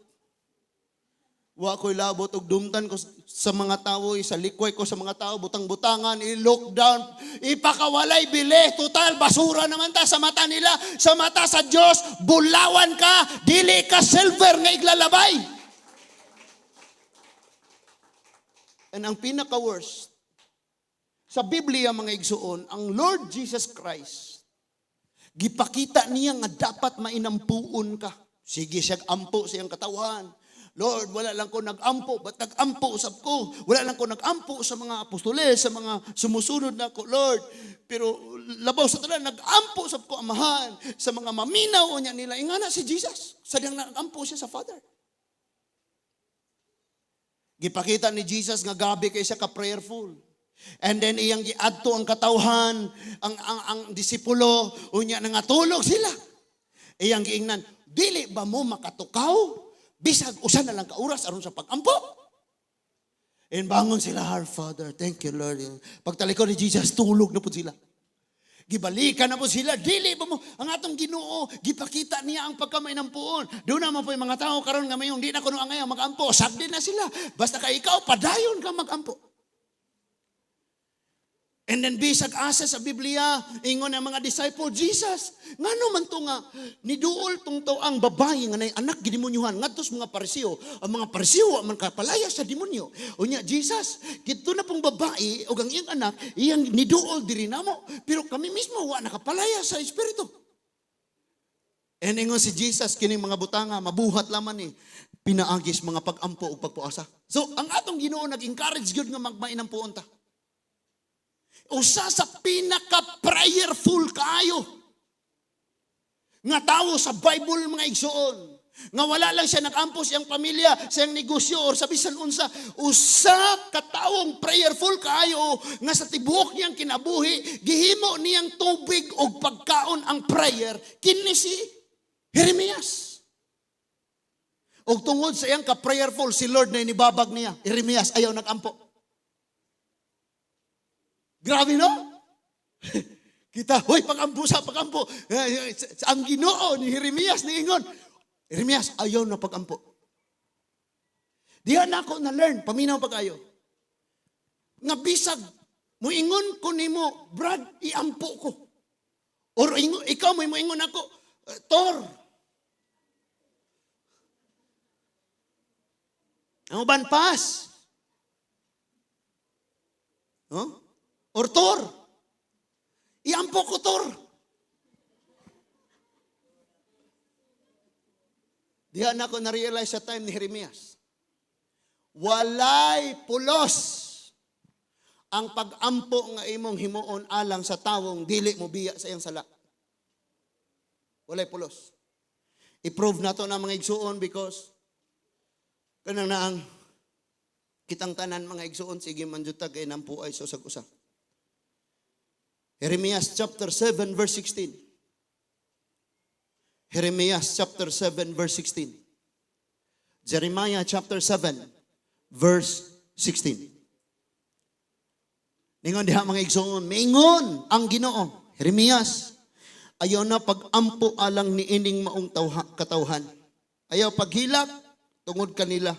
Wa ko'y labot og dumtan ko sa mga tao, sa likway ko sa mga tao, butang-butangan, i-lockdown, ipakawalay bili, total basura naman ta sa mata nila, sa mata sa Diyos, bulawan ka, dili ka silver nga iglalabay. And ang pinaka-worst, sa Biblia mga igsuon, ang Lord Jesus Christ, gipakita niya nga dapat mainampuon ka. Sige siya ampo siyang katawan. Lord, wala lang ko nag-ampo, ba't nag-ampo usap ko? Wala lang ko nag-ampo sa mga apostoles, sa mga sumusunod na ko, Lord. Pero labaw sa talan, nag-ampo usap ko, amahan, sa mga maminaw niya nila. Ingana si Jesus, sadyang nag-ampo siya sa Father. Gipakita ni Jesus nga gabi kay siya ka-prayerful. And then iyang giadto ang katawhan, ang disipulo, unya nangatulog sila. Iyang giingnan, dili ba mo makatukaw? Bisag usa na lang ka oras aron sa pagampo. And bangon sila, Our Father, thank you Lord. Pagtalikod ni Jesus, tulog na po sila. Gibalikan na po sila, dili ba mo, ang atong Ginoo, gipakita niya ang pagkamainampuon. Doon naman po yung mga tao karon nga mayong di na kuno angay magampo, sagdi na sila. Basta ka ikaw, padayon ka magampo. And then bisag asa sa Biblia, ingon ang mga disciple, Jesus, ngano man to nga, niduol tong to ang babae nga nay anak gidemonyohan, ngadto sa mga Parisiyo, ang mga Parisiyo man kapalaya sa demonyo. Unya, Jesus, gito na pong babae o ang iyang anak, iyang niduol diri namo, pero kami mismo wa nakapalaya sa Espiritu. And ingon si Jesus, kining mga butanga, mabuhat laman pinaagis mga pagampo o pagpuasa. So, ang atong Ginoo nag-encourage gyud nga magmainampuon ta. Usa sa pinaka-prayerful kaayo nga tao sa Bible mga igsuon, nga wala lang siya nag-ampo siyang pamilya, siyang negosyo or sa bisan unsa, usa ka taong prayerful kaayo nga sa tibuok niyang kinabuhi gihimo niyang tubig og pagkaon ang prayer kini si Jeremias. Og tungod sa iyang ka-prayerful, si Lord na inibabag niya, Jeremias ayaw nag-ampo. Grabe no? Kita, hoy, pagampo sa pagampo. Ang Ginoo ni Jeremias niingon, Jeremias, ayaw na pagampo. Diyan ako na-learn, paminaw pag-ayo. Nga bisag, Muingon ko nimo, Brad, iampo ko. Or ikaw may muingon ako, Tor. Ang uban pas. Huh? Or Tor. Iampo ko, Tor. Diha na ako na-realize sa time ni Jeremias. Walay pulos ang pag-ampo nga imong himuon alang sa tawong dili mo biya sa iyang sala. Walay pulos. I-prove nato na mga igsuon because kanang naang kitang tanan mga igsuon sige man jud ta kay nampuay sa usag-usa. Jeremias chapter 7 verse 16. Jeremias chapter 7 verse 16. Jeremiah chapter 7 verse 16. Ningon diha mga igsoon, mingon ang Ginoo. Jeremias, ayaw na pag-ampo alang ni ining maong katawhan. Ayaw paghilak tungod kanila.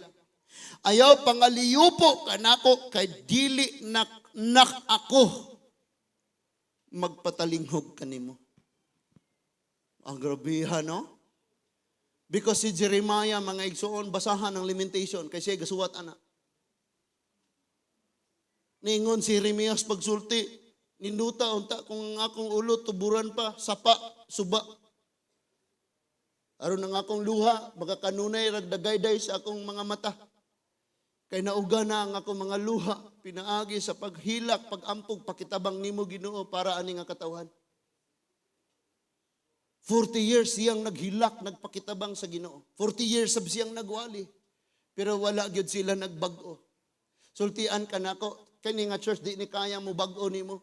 Ayaw pangaliyupo kanako kay dili nak ako magpatalinghog kanimo. Ang grabihan, no? Because si Jeremiah, mga igsoon, basahan ng limitation kay siya gasuwat ana. Ningon si Jeremias pagsulti, ninduta unta kung ang akong ulo tuburan pa, sapa, suba. Aron ang akong luha, baka kanunay ragdagayday sa akong mga mata. Kay nauga na ang akong mga luha, pinaagi sa paghilak, pag-ampog, pakitabang nimo Ginoo para ani nga katawhan. 40 years siyang naghilak, nagpakitabang sa Ginoo. 40 years sab siyang nagwali. Pero wala gyud sila nagbag-o. Sultian ka nako, kani nga church di ni kaya mo bag-o nimo.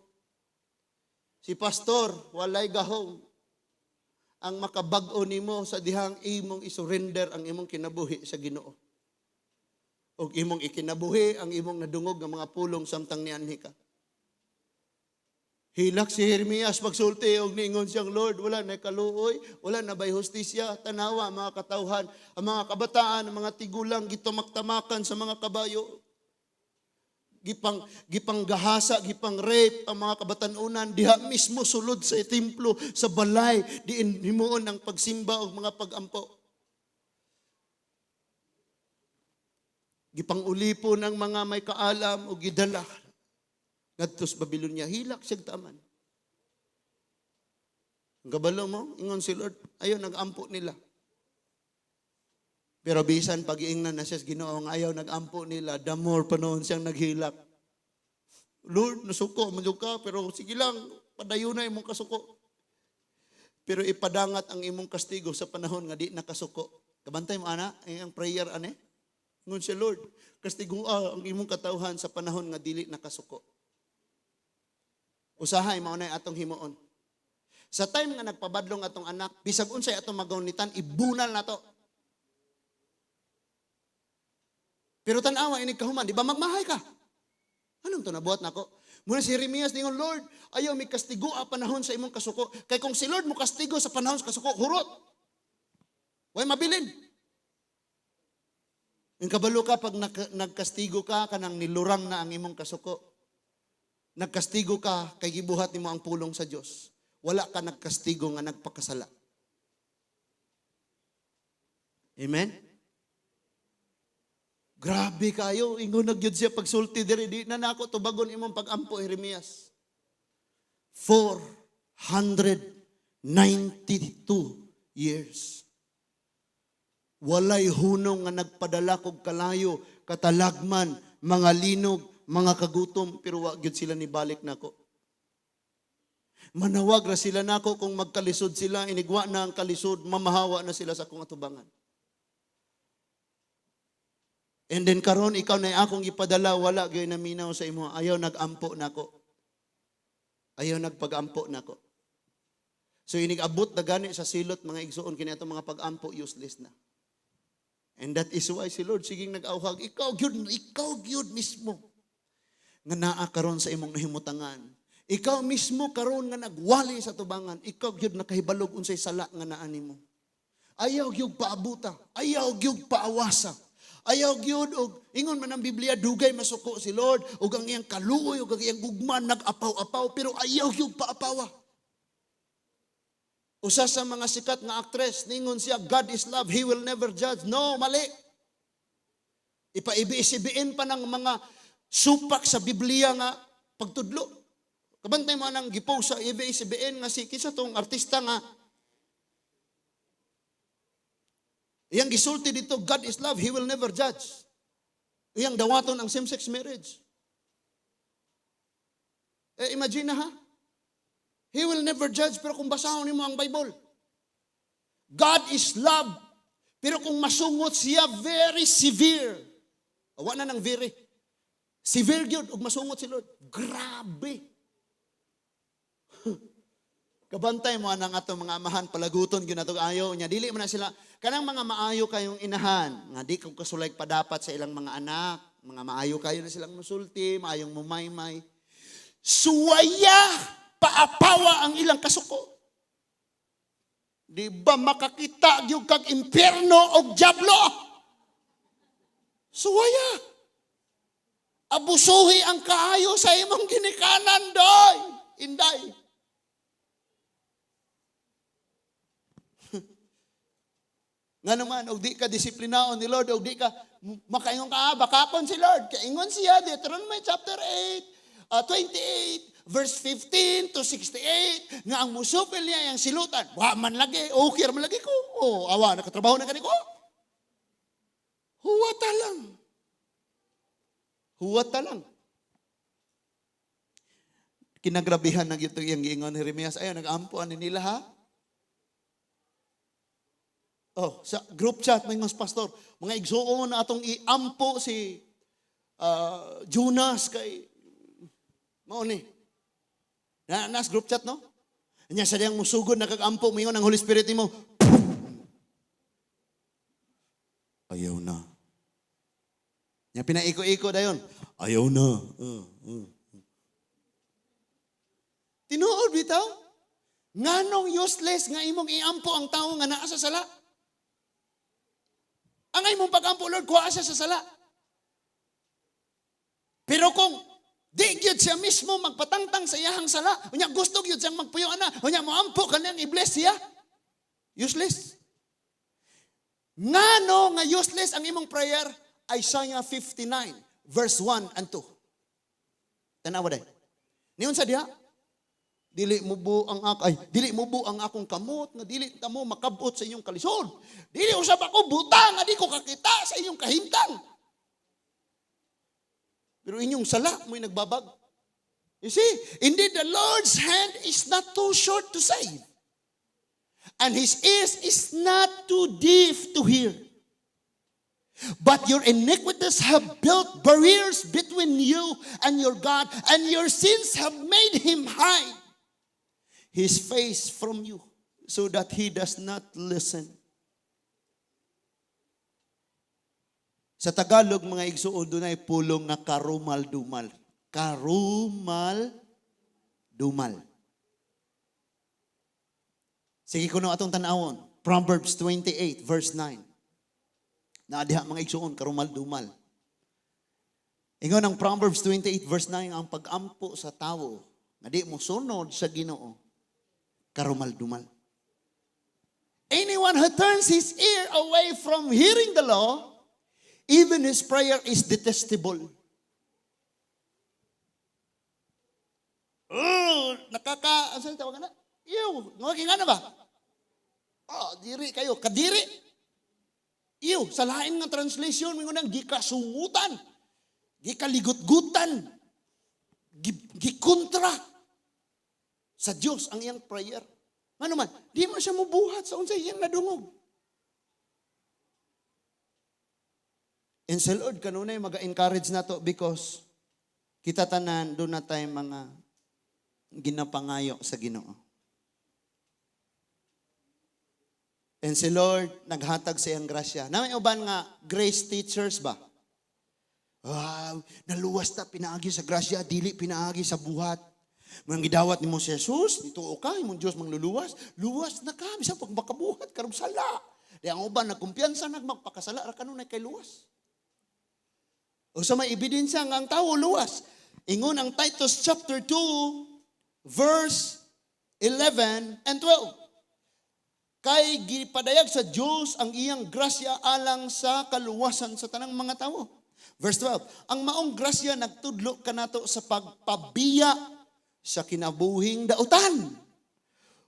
Si pastor walay gahom ang makabag-o nimo sa dihang imong isurrender ang imong kinabuhi sa Ginoo. Og imong ikinabuhi ang imong nadungog nga mga pulong samtang nianhi ka. Hilak si Jeremias pagsulti og niingon siyang Lord, wala na kaluoy, wala na bay hustisya, tanawa mga katawhan, ang mga kabataan, ang mga tigulang gitumaktamakan sa mga kabayo. Gipang gahasa, gipang rape ang mga kabatanunan diha mismo sulod sa templo, sa balay, diin himuon ang pagsimba og mga pagampo. Gipang ulipo ng mga may kaalam o gidala ngadto sa Babylonia, hilak siyang taman. Ang kabalo mo, ingon si Lord, ayaw nag-ampo nila. Pero bisan pag-iingnan na siya sa Ginoo, ayaw nag-ampo nila, the more pa noon siyang naghilak. Lord, nasuko, manjog ka, pero sige lang, padayon na imong kasuko. Pero ipadangat ang imong kastigo sa panahon nga di nakasuko. Kabantay mo, ana, ang prayer, ane? Ingon siya, Lord, kastigo ang imong katawhan sa panahon nga dili nakasuko. Usahay mao na atong himuon. Sa time nga nagpabadlong atong anak, bisag unsay atong magawnitan, ibunal nato. Pero tanawa ini kahuman, di ba magmahay ka? Anong to nabuhat nako? Muna si Jeremias ningon, Lord, ayaw mi kastigo a panahon sa imong kasuko. Kay kung si Lord mo kastigo sa panahon sa kasuko, hurot. Way mabilin. Yung kabalo ka pag nagkastigo ka, kanang nilurang na ang imong kasuko. Nagkastigo ka, kay gibuhat nimo ang pulong sa Dios. Wala ka nagkastigo nga nagpakasala. Amen? Grabe kayo, ingon nagyud siya pagsulti diri, di na nako tubagon imong pag-ampo Jeremias. 492 years. Walay hunong nga nagpadala kog kalayo, katalagman, mga linog, mga kagutom, pero wag gyud sila ni balik nako. Manawag ra sila nako kung magkalisod sila, inigwa na ang kalisod, mamahawa na sila sa akong atubangan. And then karon ikaw na akong ipadala, wala gyud naminaw sa imo, ayaw nagampo nako. Ayaw nagpagampo nako. So inigabot na gani sa silot mga igsuon kini atong mga pagampo useless na. And that is why si Lord siging nag-awhag, ikaw gyud mismo nga naa karon sa imong nahimutangan. Ikaw mismo karon nga nagwali sa tubangan, ikaw gyud nakahibalog unsay sala nga naa nimo. Ayaw gyud paabuta, ayaw gyud paawasa, Ayaw gyud og ingon man ang Biblia dugay masuko si Lord ug ang iyang kaluoy ug ang iyang gugma nag-apaw-apaw pero ayaw gyud paapawa. Usa sa mga sikat nga actress ningon siya, God is love, He will never judge. No, mali. Ipaibi-isibiin pa ng mga supak sa Biblia nga pagtudlo. Kabantay mo nang gipost sa ibi-isibiin nga si kinsa tong artista nga iyang gisulti dito, God is love, He will never judge. Iyang dawaton ang same-sex marriage. Imagine na ha? He will never judge, pero kung basahon mo ang Bible, God is love, pero kung masungot siya, very severe. Awa na ng very. Severe yun, ug masungot si Lord. Grabe. Kabantay mo anang ato mga amahan, palaguton yun ato ayaw niya. Dili mo na sila, kanang mga maayo kayong inahan, nga di kong kasulay pa dapat sa ilang mga anak, mga maayo kayo na silang musulti, maayong mumaymay. Suwaya, paapawa ang ilang kasuko. Di ba makakita yung kag impyerno o diablo? Suwaya. Abusuhi ang kaayo sa imong ginikanan, doy. Inday. Nga naman, o di ka disiplinaon ni Lord, o di ka makaingon ka, bakapon si Lord. Kaingon siya, Deuteronomy chapter 8, 28, verse 15 to 68, nga ang musupil niya yung silutan. Wa man lagi, okay man lagi ko. Awa, nakatrabaho na kaniko. Huwata lang. Huwata lang. Kinagrabihan na ito yung giingon ni Jeremias. Ayaw, nag-ampuan ni nila ha? Sa group chat, may mga pastor, mga igsuon na atong iampo si Jonas kay mauni. Nas group chat, no? Anya sa diyang musugod na kagampo, mayon ang Holy Spirit mo. Ayaw na. Nya pinaiko-iko dayon. Ayaw na. Tinuod bitaw? Nganong useless nga imong iampo ang tao nga naa sa sala? Ang imong pag-ampo, Lord, kuha siya sa sala. Pero kung di gyud siya mismo magpatangtang sa iyahang sala, unya gusto gyud siyang magpuyo ana, unya moampo kanang i-bless siya. Useless. Ngano nga useless ang imong prayer? Isaiah 59 verse 1 and 2. Tanawa day. Niyon sa diha, dili mo bu ang akong kamot nga dili ta mo makabot sa inyong kalisod. Dili usab ako buta nga di ko kakita sa inyong kahimtang. Pero inyong sala mo'y nagbabag. You see, indeed the Lord's hand is not too short to save. And His ears is not too deaf to hear. But your iniquities have built barriers between you and your God, and your sins have made Him hide His face from you, so that He does not listen. Sa Tagalog, mga igsuon, doon ay pulong nga karumal-dumal. Karumal-dumal. Sige ko atong tanawon. Proverbs 28, verse 9. Naadiha mga igsuon, karumal-dumal. Ingon ang Proverbs 28, verse 9, ang pag-ampo sa tao, nga di mo sunod sa Ginoo, karumal-dumal. Anyone who turns his ear away from hearing the law, even his prayer is detestable. Ano sa'yo tawagan na? Ngawagin nga na ba? Diri kayo. Kadiri. Sa lain nga translation, may ngunang gikasungutan, gikaligot-gutan, gikontra sa Diyos ang iyang prayer. Ano man, di mo siya mubuhat sa unsay iyang nadungog. And sa Lord, kanunay mag-encourage na to because kita tanan, doon na tayo mga ginapangayo sa Ginoo. And si Lord, naghatag sa iyang grasya. Namin uban nga, grace teachers ba? Naluwas ta, pinaagi sa grasya, dili pinaagi sa buhat. Mga gidawat ni mo si Jesus, nituo ka, imong Diyos mangluluwas, luwas na ka, bisang pag makabuhat, karong sala. Di ang uban, nagkumpiyansa, nagmagpakasala, ra kanunay kay luwas. O sa may ebidensya nga ang tao luwas. Ingon ang Titus chapter 2, verse 11 and 12. Kay gipadayag sa Dios ang iyang grasya alang sa kaluwasan sa tanang mga tao. Verse 12, ang maong grasya nagtudlo kanato sa pagpabiya sa kinabuhing dautan.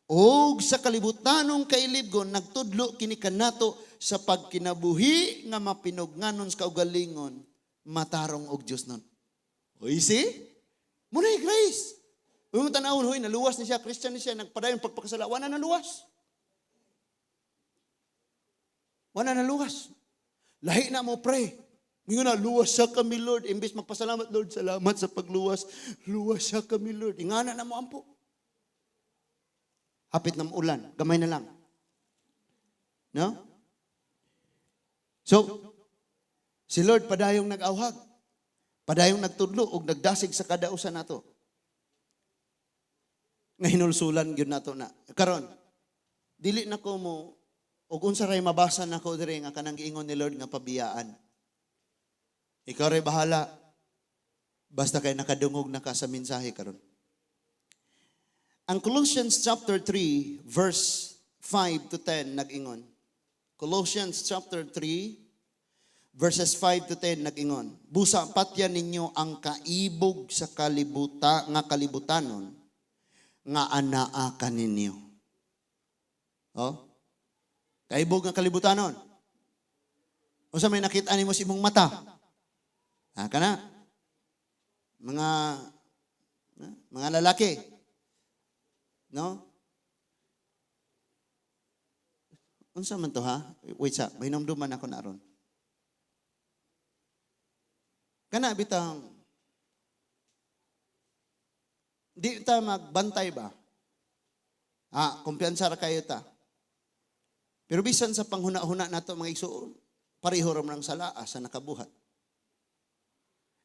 O sa kalibutanong kailibgon nagtudlo kini kanato sa pagkinabuhi nga mapinugnanon sa kaugalingon matarong og Dios nun. O see? Muna'y grace. Huwag mo tanawon, huy, naluwas ni siya, Christian ni siya, nagpadayon pagpakasala, wala na luwas. Wala na luwas. Lahi na mo pray. Ngayon na, luwas siya kami, Lord. Imbis magpasalamat, Lord, salamat sa pagluwas. Luwas siya kami, Lord. Ingana na mo ampo. Hapit na ulan. Gamay na lang. No? So, si Lord padayong nag-awhag. Padayong nagtudlo o nagdasig sa kadausan nato. Nga hinulsulan yun nato na. Karon, dili na ko mo, o unsa ray mabasa na ko dire nga kanang giingon ni Lord nga pabiyaan. Ikaw ray bahala. Basta kay nakadungog na ka sa mensahe karon. Ang Colossians chapter 3 verse 5 to 10 nag-ingon. Colossians chapter 3 verses 5 to 10 nag-ingon. Busa patyan ninyo ang kaibog sa kalibutanon nga anaa kaninyo. Oh? Kaibog nga kalibutanon. O sa may nakita nimo sa imong mata. Kana? Mga lalaki. No? Unsa man to ha? Wait sa, may namduman ako na aron. Kana bitang di ta magbantay ba? Kumpiyansa ra kayo ta. Pero bisan sa panghuna-huna nato mga igsoon, pareho ra man ang salaa sa nakabuhat.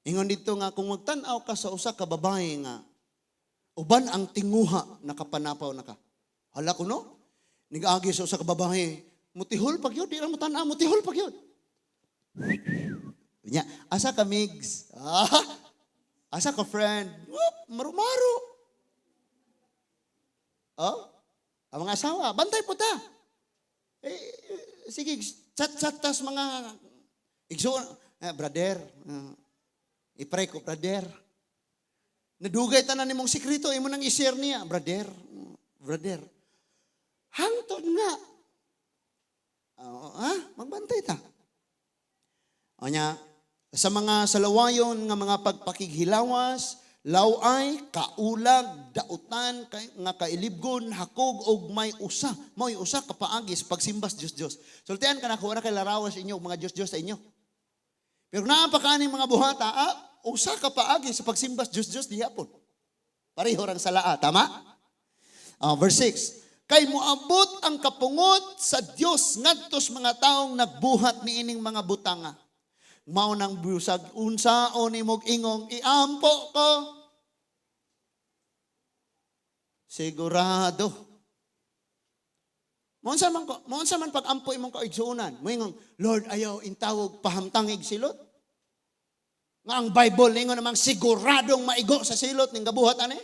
Ingon dito nga kung magtan-aw ka sa usa ka babae nga uban ang tinguha nakapanapaw na ka. Hala ko no? Nigaagi sa usa ka babae, mutihol pag yun, di ra mo tan-aw, mutihol pag yun. Nya, asa ka migs? Asa ka friend? Whoop, maru-maro. Oh? Ang mga asawa, bantay po ta. Sige, chat-chat tas mga igsoon, brother, ipray ko, brother. Nadugay tanan nimong sikreto, imo nang i-share niya, brother. Hangtod nga. Magbantay ta. O niya, sa mga salawayon nga mga pagpakighilawas, laway, kaulag, dautan, nga kailibgon, hakog, og may usa. May usa kapaagis pagsimbas Diyos. Sultian ka na kung kay larawas inyo, mga Diyos sa inyo. Pero naapakaning mga buhata, usa kapaagis sa pagsimbas Diyos dihapon. Pareho rang salaa, tama? Verse 6. Kay moabot ang kapungot sa Dios ngadtos mga taong nagbuhat niining mga butanga. Mao nang busag unsaon imong ingong iampo ko. Sigurado. Monsa man pag ampo imong kaigsuonan, moingong Lord ayaw intawog pahamtangig silot. Nga ang Bible ningon namang siguradong maigo sa silot ning gabuhat ani.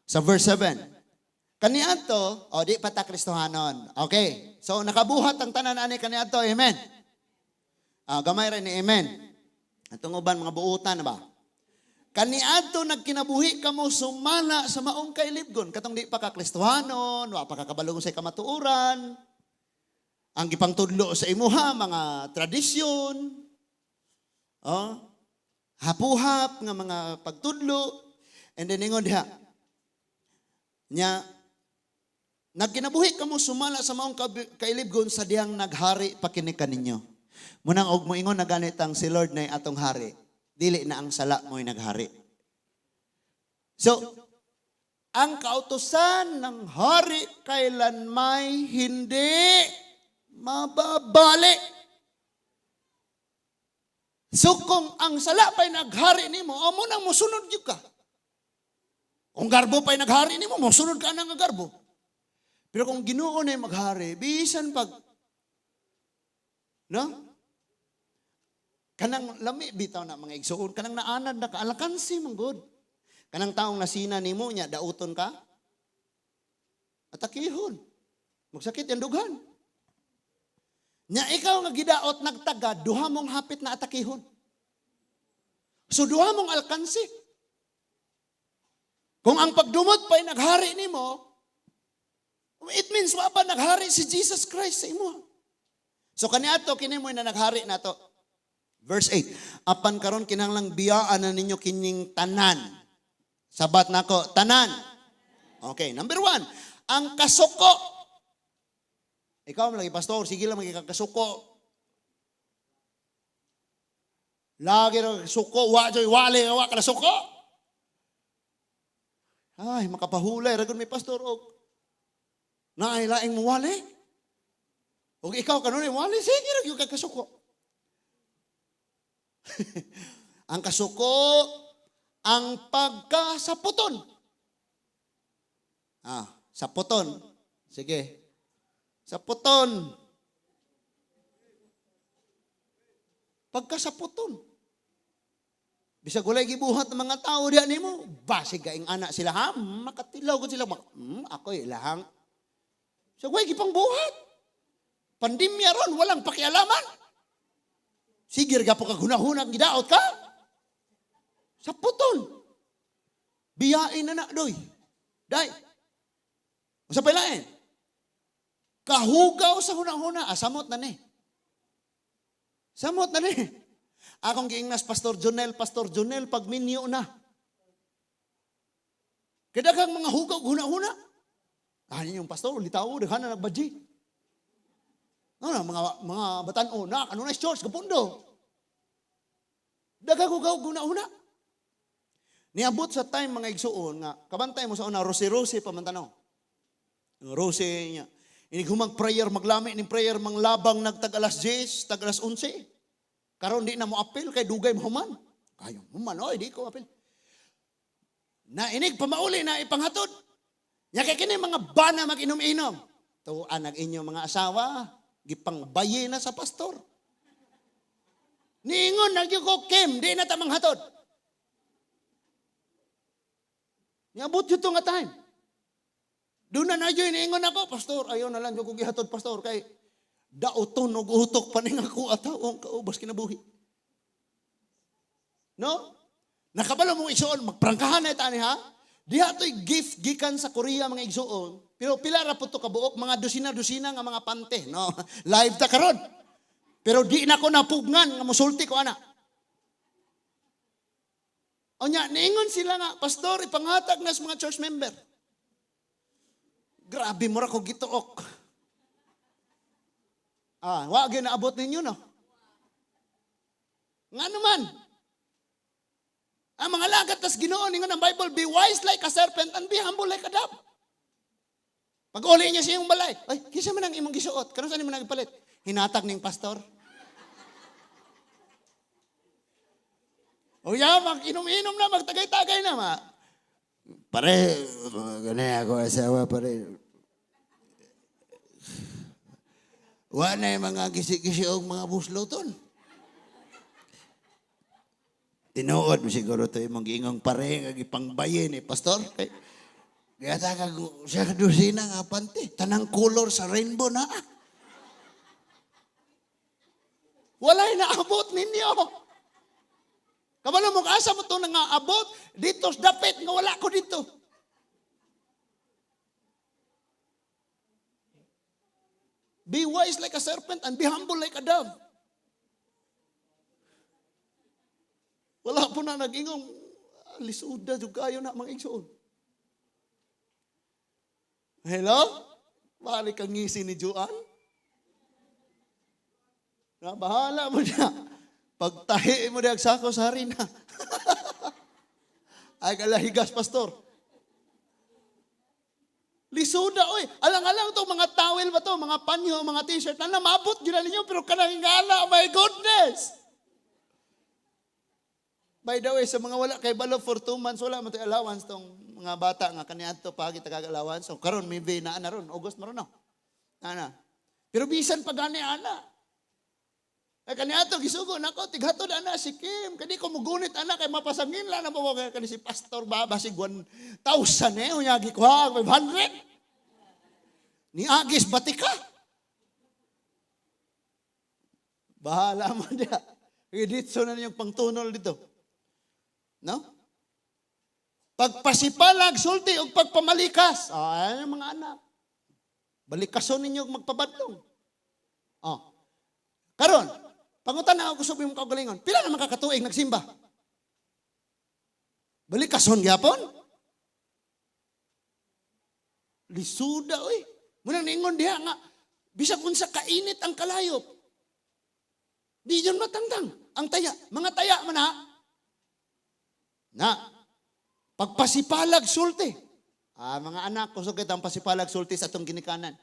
Sa verse 7. Kaniadto, di pata Kristohanon. Okay. So nakabuhat ang tanan ani kaniadto. Amen. Gamay rin ni amen. Atong uban mga buutan na ba? Kaniadto nagkinabuhi kamo sumala sa maong kailibgon. Katong di pa ka Kristohanon, wa pa kakabalong sa kamatuoran. Ang gipangtudlo sa imuha mga tradisyon. Hapuhap nga mga pagtudlo. And then ingon diha. Nya nagkinabuhi kamo sumala sa maong kailibgon sa diyang naghari pa kini kaninyo. Munang og moingon na ganit ang si Lord na atong hari. Dili na ang sala mo'y naghari. So, ang kautusan ng hari kailan may hindi mababali. So, kung ang sala pa'y naghari nimo, amo nang musunod yun ka. Kung garbo pa'y naghari nimo, musunod ka na nga garbo. Pero kung Ginoo na maghari, bisan pag, no? Kanang lami bitaw na mga igsuon, kanang naanad na kaalakansi man good. Kanang taong nasina nimo nya dauton ka. Atakihon. Magsakit yung dughan. Nya ikaw nga gidaot nagtaga, duha mong hapit na atakihon. So duha mong alkansi. Kung ang pagdumot pa'y naghari nimo, it means wa pa naghari si Jesus Christ sa imo. So kaniadto kini mo na naghari nato. Verse 8. Apan karon kinahanglang biyaan na ninyo kining tanan. Sabat nako, tanan. Okay, number 1. Ang kasuko. Ikaw lagi pastor, sige lang magkakasuko. Lagi ra suko, wa joy wale wa ka suko. Ay, makapahulay ragon may pastor og naay laing mo wale. Og ikaw kanunay wale, sige ra gyud ka kasuko. Ang kasuko, ang pagkasaputon. Saputon. Sige. Saputon. Pagkasaputon. Bisag walay gibuhat ng mga tao diha nimo, basig kaing anak sila ha, makatilaw ko sila. Ako ilahang. So way gipang buhat. Pandemya ron walang pakialaman. Sige ga po kagunahunag gidaot ka. Saputon. Biyain na doy. Day. Usa pa lain. Kahugaw sa hunang-huna, samot na ni. Samot na ni. Akong giingnas Pastor Jonel, pag minyo na. Kadaghang mga hugaw huna-huna. Ano yung pastor, litaw, daghan na nagbadji. Mga batan-o na, ano na church, kapundo. Daghang hugaw huna-huna. Niabot sa time mga igsuon nga, kabantay mo sa una, rose-rose pamantanaw. Rose niya. Inig humag prayer, maglami ng prayer, manglabang nagtag alas 10, tag alas 11. Karon di na mo apel, kay dugay mo human. Ayaw human, oy, di ko apel. Na inig pamauli na ipanghatod. Nya kay kini mga bana mag-inom-inom. Tuan ang inyong mga asawa, gipangbaye na sa pastor. Niingon nagyuko Kim, di na tamang hatod. Niabot yun nga time. Doon na nadyo iniingon ako, pastor, ayaw na lang yung gihatod, pastor, kay dauton o guhutok pa ning ako at ang kaubos kinabuhi. No? Nakabalo mong igsuon, magprangkahan na itani ha? Diha to'y gift gikan sa Korea mga igsuon, pero pila ra po to kabuok, mga dusina-dusina nga mga pante, no? Live ta karon. Pero di na ko napugnan, nga musulti ko ana. O nya, niingon sila nga, pastor, ipanghatag na sa mga church member. Grabe mo ra ko gituok. Wa gyud naabot ninyo no. Nga naman. Ang mga lagat tas Ginoo ningon ang Bible, be wise like a serpent and be humble like a dove. Pag uli niya sa iyong balay, ay, kisa man ang imong gisuot. Karon saan mo nagpalit? Hinatag ning pastor. O ya, mag-inom-inom na, magtagay-tagay na ma. Pare, ganyan ako asawa, pare. Wa na yung mga kisi-kisi o mga busloton. Tinuod mo siguro ito yung mag-ingong pare, ipangbayin pastor. Kaya takag siya dusina nga pante. Tanang color sa rainbow na. Wala'y naabot ninyo. Kabalo mo kaasa mo ito nga abot. Dito, dapit nga wala ko dito. Be wise like a serpent and be humble like a dove. Wala po na nag-ingong lisuda juga kayo na mga igsoon. Hello? Balik ang ngisi ni Juan? Bahala mo niya. Pagtahi mo niya sako sa harina. Ay kalahigas, pastor. Lisuda, oy. Alang-alang to mga towel ba to, mga panyo, mga t-shirt. Na mabot yun ninyo, pero kanang ingala, my goodness. By the way, sa mga wala kay balo for 2 months, wala mo tayo allowance tong mga bata nga kaniadto pagi tagag-allowance. So karon may na ron, August maron no. Ana. Pero bisan pa gani ana. Ay kaniadto gisugo nako tighatod ana si Kim. Kadi ko mugunit ana kay mapasangin lang na po kani si pastor ba basig 1,000 unya gikuha 500. Ni Agis Batika. Bahala mo dia. Editso na niyong pangtunol dito. No? Pagpasipalag, sulti, o pagpamalikas. Ay, mga anak. Balikason ninyo magpabadlong. Oh. Karon, pangutan na ako gusto mong kaugalingon. Pila naman kakatuig nagsimba? Balikason gyapon? Lisuda, oy. Muna ningon diha nga, bisag unsa kainit ang kalayop. Di yun matangtang. Ang taya, mga taya man ha. Na, pagpasipalag sulti. Mga anak, kusog kitang pasipalag sulti sa atong ginikanan.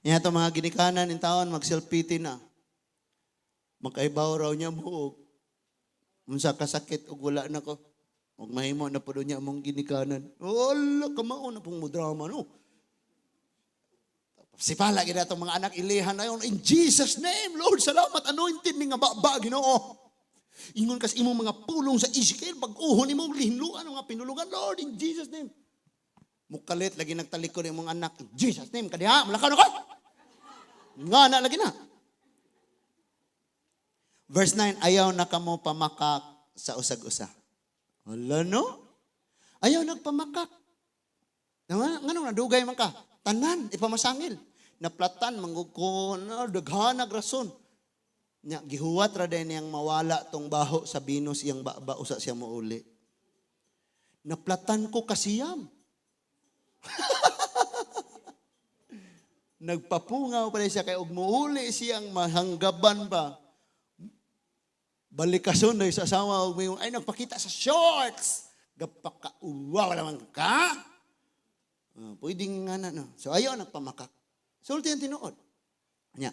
Yan itong mga ginikanan in taon, magsilpiti na. Makaibaw raw niya mo. Unsa kasakit ug wala na ko. Ug mahimo na po niya among ginikanan. Wala, kamao na pong mudrama no. Sipala gid atong mga anak ilihan na yun. In Jesus name, Lord, salamat, anointed ni nga baba, Ginoo. Ingon kas imong mga pulong sa Ezekiel, pag-uhon imong lihinluan ang mga pinulungan, Lord, in Jesus name. Mukalit, lagi nagtalikod yung mga anak, in Jesus name, kadiha, malakaw na ko. Nga na, lagi na. Verse 9, ayaw na kamo pamakak sa usag-usa. Wala no? Ayaw nagpamakak. Nganong nadugay man ka? Tanan, ipamasangil. Naplatan, manggukon, daghanag rason. Nya gihuwat ra din yang mawala tong baho sa binos iyang baba usa siya mouli. Naplatan ko kasiyam. Nagpapungaw pa siya kay og muuli siyang mahanggaban pa. Balikason na sa asawa og ay nagpakita sa shorts. Gapakauwa wala man ka. Pwedeng nga na no. So ayaw nagpamakak. Sulti ang tinuod. Nya.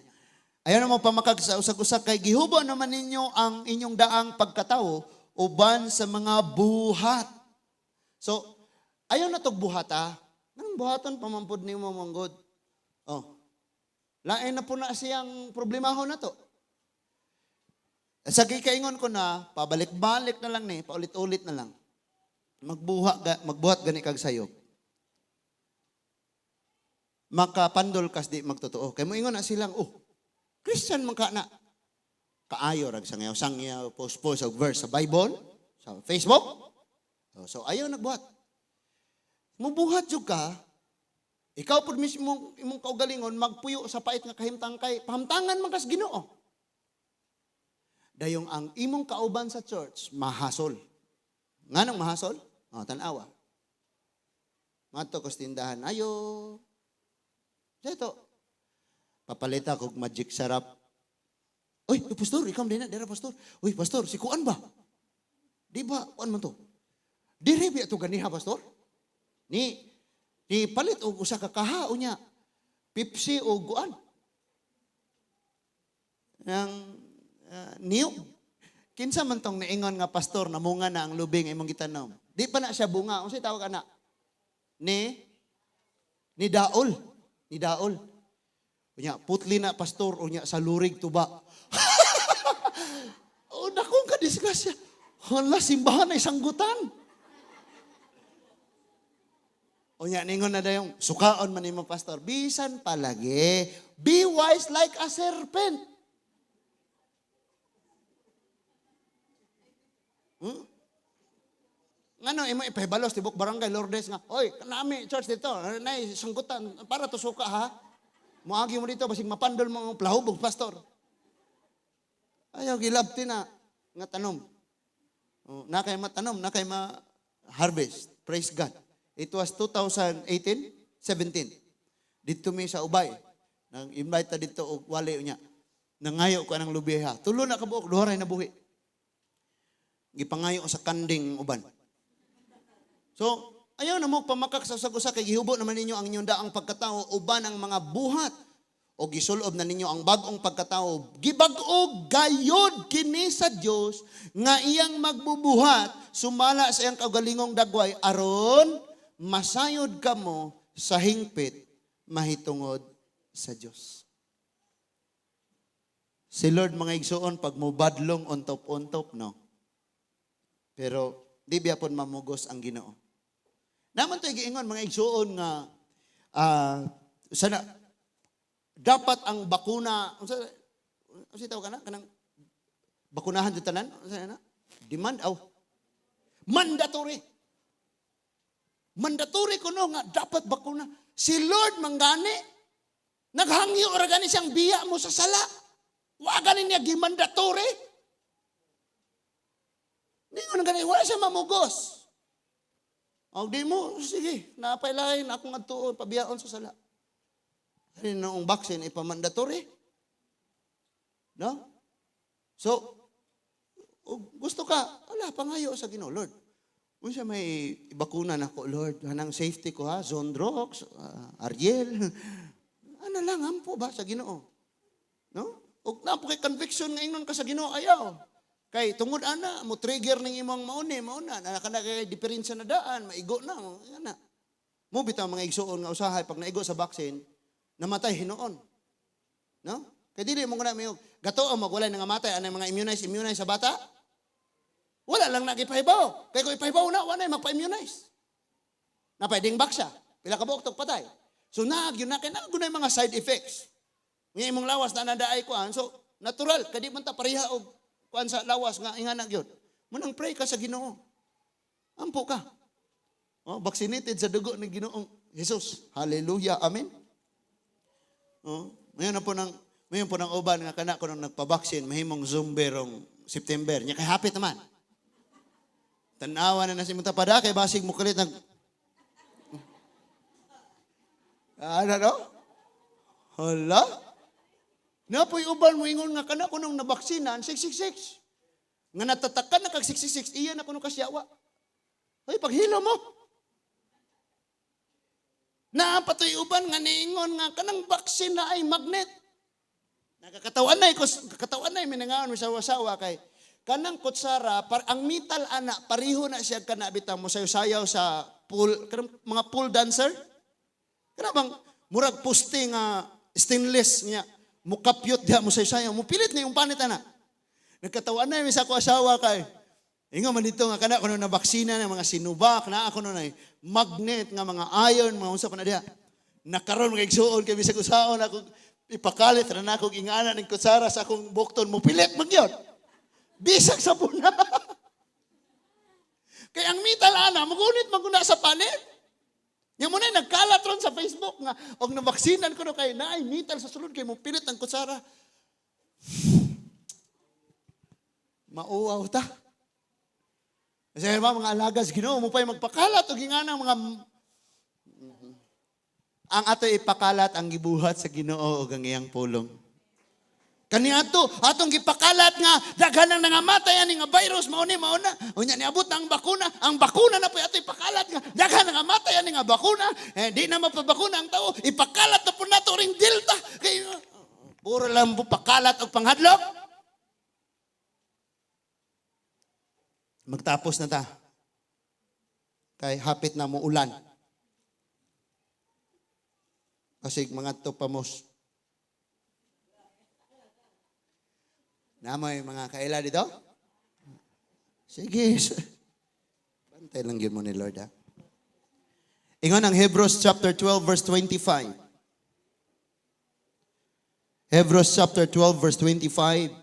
Ayaw na mo pamakag sa usag-usag kay gihubo naman ninyo ang inyong daang pagkatawo uban sa mga buhat. So, ayaw na tog buhat Nang buhaton pamampod ni mo manggod. Oh. Lain na po na siyang problemahon na to. Sa gikaingon ko na, pabalik-balik na lang ni, paulit-ulit na lang. Magbuhat gani kag sayop. Makapandol kas di magtotoo. Kay mo ingon na silang, Christian man ka na. Kaayo rag sangyaw, post og verse sa Bible, sa Facebook. So ayaw nagbuhat. Mubuhat jud ka, ikaw pud mismo imong kaugalingon magpuyo sa pait nga kahimtang kay pahamtangan man kas Ginoo. Dayong ang imong kauban sa church mahasol. Nganong mahasol? Tan-awa. Mato ko sa tindahan, ayo. Ito. Papalita kog magic sarap. Uy, pastor, ikaw din na, dira pastor. Uy, pastor, si kuan ba? Di ba, kuan man to? Dire biya to ganiha, pastor? Ni palit og usa ka kaha unya. Pepsi o kuan. Yang niyog. Kinsa man tong naingon nga pastor namunga na ang lubing imong gitanom. Di pa na siya bunga. Unsay tawag ana? Ni daol. Ni daol. Unya, putli na pastor, unya, sa lurig tuba. Nakong kadisgrasya. Hala, simbahan ay sanggutan. Unya, ningon na dayong, sukaon man mo pastor. Bisan palagi, be wise like a serpent. Ngano, imo ipahibalos, tibok barangay, Lourdes nga, oy, kanami, church dito, nay, sanggutan, para to suka ha. Muagi mo dito, basig mapandol mo ang plahubog, pastor. Ayaw, gilabti na, nga tanom. Nakay matanom, nakay ma-harvest. Praise God. It was 2018, 17. Dito mi sa Ubay. Nang-invite ta dito, og wali niya. Nangayo ko ng lubiha. Tulo na kabuok, duharay na buhi. Gipangayo sa kanding uban. So, ayaw na mo pamakak sa usag-usa kay gihubo naman ninyo ang inyong daang pagkatao uban ang mga buhat o gisulob na ninyo ang bagong pagkatao. Gibag-og gayod kini sa Dios nga iyang magbubuhat sumala sa iyang kaugalingong dagway aron masayod kamo sa hingpit mahitungod sa Dios. Si Lord mga igsuon pag mo badlong untop-untop no. Pero di biya pon mamugos ang Ginoo. Naman to giingon mga igsuon nga sana dapat ang bakuna unsa tawag kana kanang bakunahan sa tanan unsa na? Demand mandatory. Mandatory kuno nga dapat bakuna. Si Lord manggani naghangyo ora gani siyang biya mo sa sala. Wa gani niya gimandatory. Ningon gani wala siya mamugos. Og di mo sige, napay lain akong adtuon pabiyaon sa sala. Ano noong vaccine ipamandatory? No? So gusto ka, wala pangayo sa Ginoo, Lord. Unsa may bakuna nako, Lord, hanang safety ko ha, Zondrox, Ariel. Ano lang ampo ba sa Ginoo? No? Ug napo kay conviction nga ingnon ka sa Ginoo ayaw. Kay tungod ana mo trigger ning imong mauna na kana kay diferensya na daan, maigo na ana. Mo bitaw mga igsuon nga usahay pag naigo sa vaccine, namatay hinuon. No? Kay dili mo na may gato o magwalay nga matay anay mga immunize sa bata. Wala lang nagipahibaw. Kay ko ipahibaw na wala magpa-immunize. Napay ding baksa. Pila ka buok patay. So yun na kay nagunay mga side effects. Nga imong lawas na nadaay kuan. So natural kadi man ta pareha og kuan sa lawas nga ingana gyud. Munang pray ka sa Ginoo. Ampo ka. Oh, vaccinated sa dugo ni Ginoong Jesus. Hallelujah. Amen. Oh, mayon po nang uban nga kana ko nang nagpa-vaccine mahimong Zumba rong September. Nya kay hapit naman. Tanawa na si Munta pada kay basig mo kulit nag ano no? Hala? Napoy uban mo ingon nga kana ko nung nabaksinan 666. Nga natatakan na kag 666 iya na kuno kasyawa. Ay paghilo mo. Naapatoy uban nga niingon nga kanang baksin na ay magnet. Nakakatawan na minangaon sa wasawa kay kanang kutsara ang metal ana pareho na siya kana bitaw mo sayaw sa pool kanang mga pool dancer. Kana bang murag poste nga stainless niya mukapyot diha mo sayaw mo pilit na yung panit ana. Nagkatawan na mi sa ko asawa kay ingon man dito nga kana kuno na baksina ng mga sinubak na ako na magnet nga mga iron mga unsa pa na diha. Nakaron mga igsuon kay bisag usaon ako ipakalit na ako ingana ning kutsara sa akong bukton mo pilit magyod. Bisag sa puna. Kaya ang metal ana, magunit maguna sa panit. Yung muna nagkalat ron sa Facebook nga, og nabaksinan ko no kay naay metal sa sulod kay mo pilit ang kutsara. Mauaw ta. Kasi mga alagas Ginoo mo pa'y magpakalat og ingana mga ang ato ipakalat ang gibuhat sa Ginoo og ang iyang pulong. Kani atong gipakalat nga daghan ang nangamatay ani nga virus mao na unya niabot na ang bakuna na po ato ipakalat nga daghan ang nangamatay ani nga bakuna di na mapabakuna ang tao ipakalat na po nato ring delta kay puro lang po pakalat og panghadlok. Magtapos na ta kay hapit na mo ulan kasi mga topamos. Namoy mga kaila dito? Sige. Bantay lang yun mo ni Lord ha. Ingon ang Hebrews chapter 12 verse 25. Hebrews chapter 12 verse 25.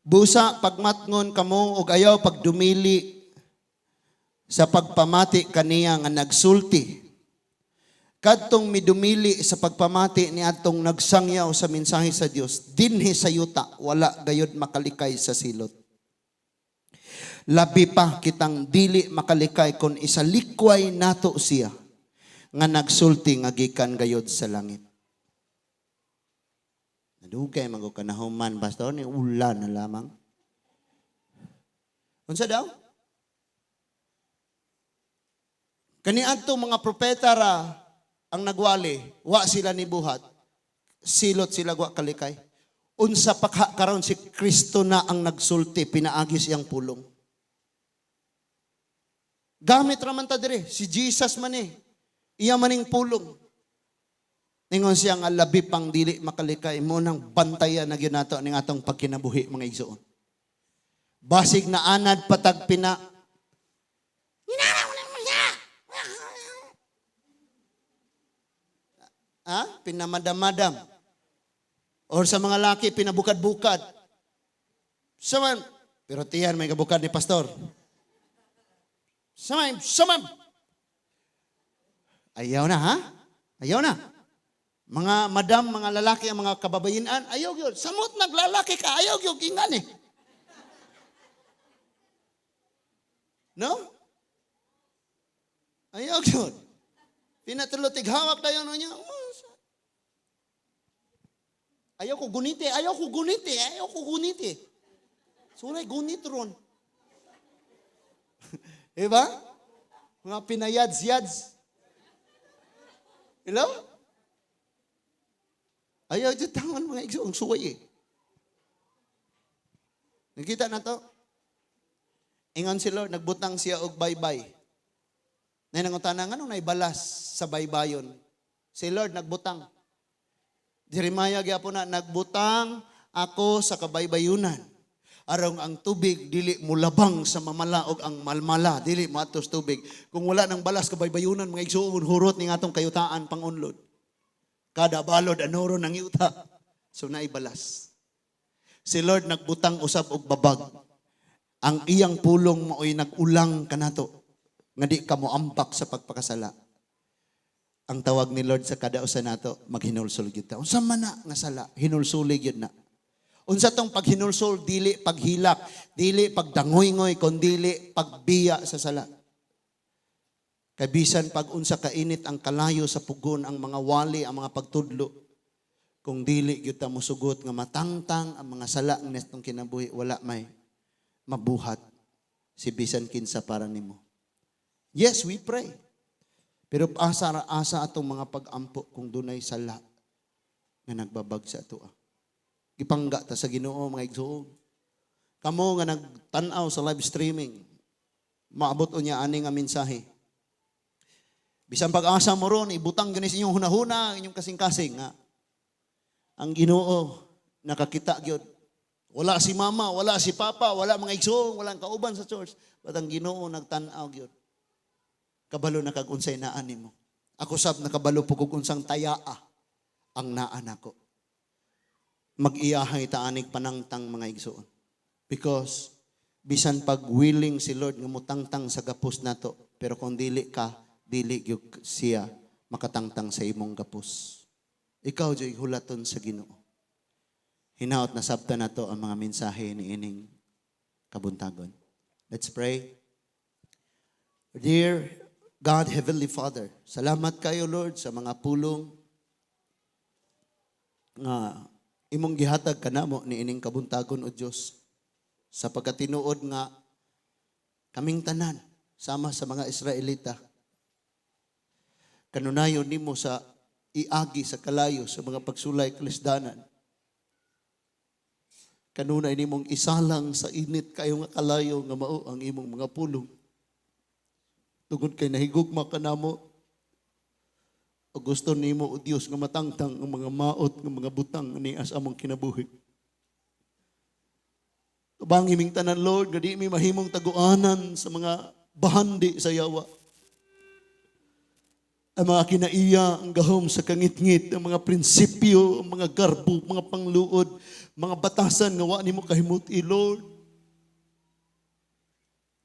Busa pagmatngon kamo og ayaw pagdumili sa pagpamati kaniya nga nagsulti. Kadtong midumili sa pagpamati ni atong nagsangyaw sa mensahe sa Dios dinhi sa yuta wala gayud makalikay sa silot. Labi pa kitang dili makalikay kon isalikway nato siya nga nagsulti nga gikan gayud sa langit. Nadugay man ko kanahuman pastor ni ulan na lamang. Unsa daw? Kani adtong mga propeta ra ang nagwali, wa sila ni buhat. Silot sila wa kalikay. Unsa pa karon si Kristo na ang nagsulti, pinaagi siyang pulong. Gamit raman ta dire, si Jesus man Iya maning pulong. Ningon siya nga labi pang dili makalikay mo nang bantayan na gyud nato ning atong pagkinabuhi mga igsoon. Basig na anad patag pina. Pinamadam-madam. Or sa mga laki, pinabukad-bukad. Saman. Pero tiyan, may kabukad ni pastor. Saman. Ayaw na, ha? Ayaw na. Mga madam, mga lalaki, ang mga kababayinan, ayaw yun. Samot naglalaki ka, ayaw yun, ingan eh. No? Ayaw yun. Pinatulotig hawak na yun niya. Ayaw ko guniti. Suray, gunit ron. Diba? Mga pinayads-yads. Hello? Ayaw dyan tangan mga igso. Ang suway eh. Nakita na to? Ingon si Lord, nagbutang siya og baybay. Nanangutanang anong naibalas sa baybayon? Si Lord nagbutang. Jeremiah gyapon na nagbutang ako sa kabaybayunan. Arong ang tubig dili mulabang sa mamala og ang malmala dili matos tubig. Kung wala nang balas kabaybayunan mga igsoon hurot ning atong kayutaan pangunlod. Kada balod anoro nang yuta. So naibalas. Si Lord nagbutang usab og babag. Ang iyang pulong maoy nagulang kanato nga di ka moampak sa pagpakasala. Ang tawag ni Lord sa kada usa nato maghinulsol gyud ta. Unsa man na nga sala, hinulsuli gyud na. Unsa tong paghinulsol dili paghilak, dili pagdangoy-ngoy kon dili pagbiya sa sala. Kay bisan pag unsa kainit ang kalayo sa pugon ang mga wali, ang mga pagtudlo, kung dili gyud ta mosugot nga matangtang ang mga sala ng nestong kinabuhi, wala may mabuhat si bisan kinsa para nimo. Yes, we pray. Pero asa atong mga pag-ampo kung dunay sala nga nagbabag sa ato. Gipangga ta sa Ginoo mga igsoon. Kamo nga nagtan-aw sa live streaming, maabot unya ani nga mensahe. Bisan pag-asa mo ron, ibutang gyud sa inyong hunahuna, inyong kasing-kasing nga ang Ginoo nakakita gyud. Wala si mama, wala si papa, wala mga igsoon, walang kauban sa church. But ang Ginoo nagtan-aw gyud. Kabalo na kag unsay naan nimo. Ako sab nakabalo po kung unsang tayaa ang naan ako. Mag-iyahay ta anig panangtang mga igsoon. Because bisan pag willing si Lord nga mutangtang sa gapos nato, pero kung dili ka, dili gyud siya makatangtang sa imong gapos. Ikaw joy hulaton sa Ginoo. Hinaot na sabta nato ang mga mensahe ni ining kabuntagon. Let's pray. Dear God, Heavenly Father, salamat kayo, Lord, sa mga pulong nga imong gihatag kanamo ni ining kabuntagon o Dios sa pagkatinuod nga kaming tanan sama sa mga Israelita. Kanunayon nimo sa iagi sa kalayo sa mga pagsulay kalisdanan. Kanunay nimong isalang sa init kayo nga kalayo nga mao ang imong mga pulong. Tugod kay nahigugma ka namo o gusto nimo o Dios nga matangtang ang mga maot nga mga butang ni as among kinabuhi. Kabang himing tanan Lord, nga di mi mahimong taguanan sa mga bahandi sa yawa. Ang mga kinaiya, ang gahom sa kangit-ngit, ang mga prinsipyo, ang mga garbo, mga pangluod, mga batasan nga wa nimo kahimuti Lord.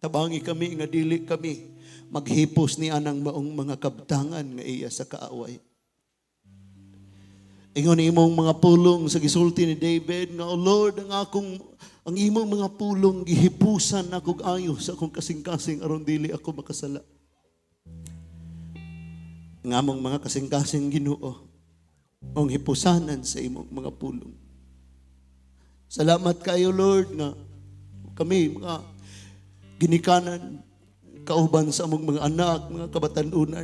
Tabangi kami nga dili kami maghipos ni anang maong mga kabtangan nga iya sa kaaway. Ingon imong mga pulong sa gisulti ni David nga, O Lord, ang imong mga pulong gihipusan ako ayo sa akong kasing-kasing aron dili ako makasala. Ang among mga kasing-kasing Ginoo ang hipusanan sa imong mga pulong. Salamat kayo Lord nga kami mga ginikanan kauban sa among mga anak, mga kabatanunan.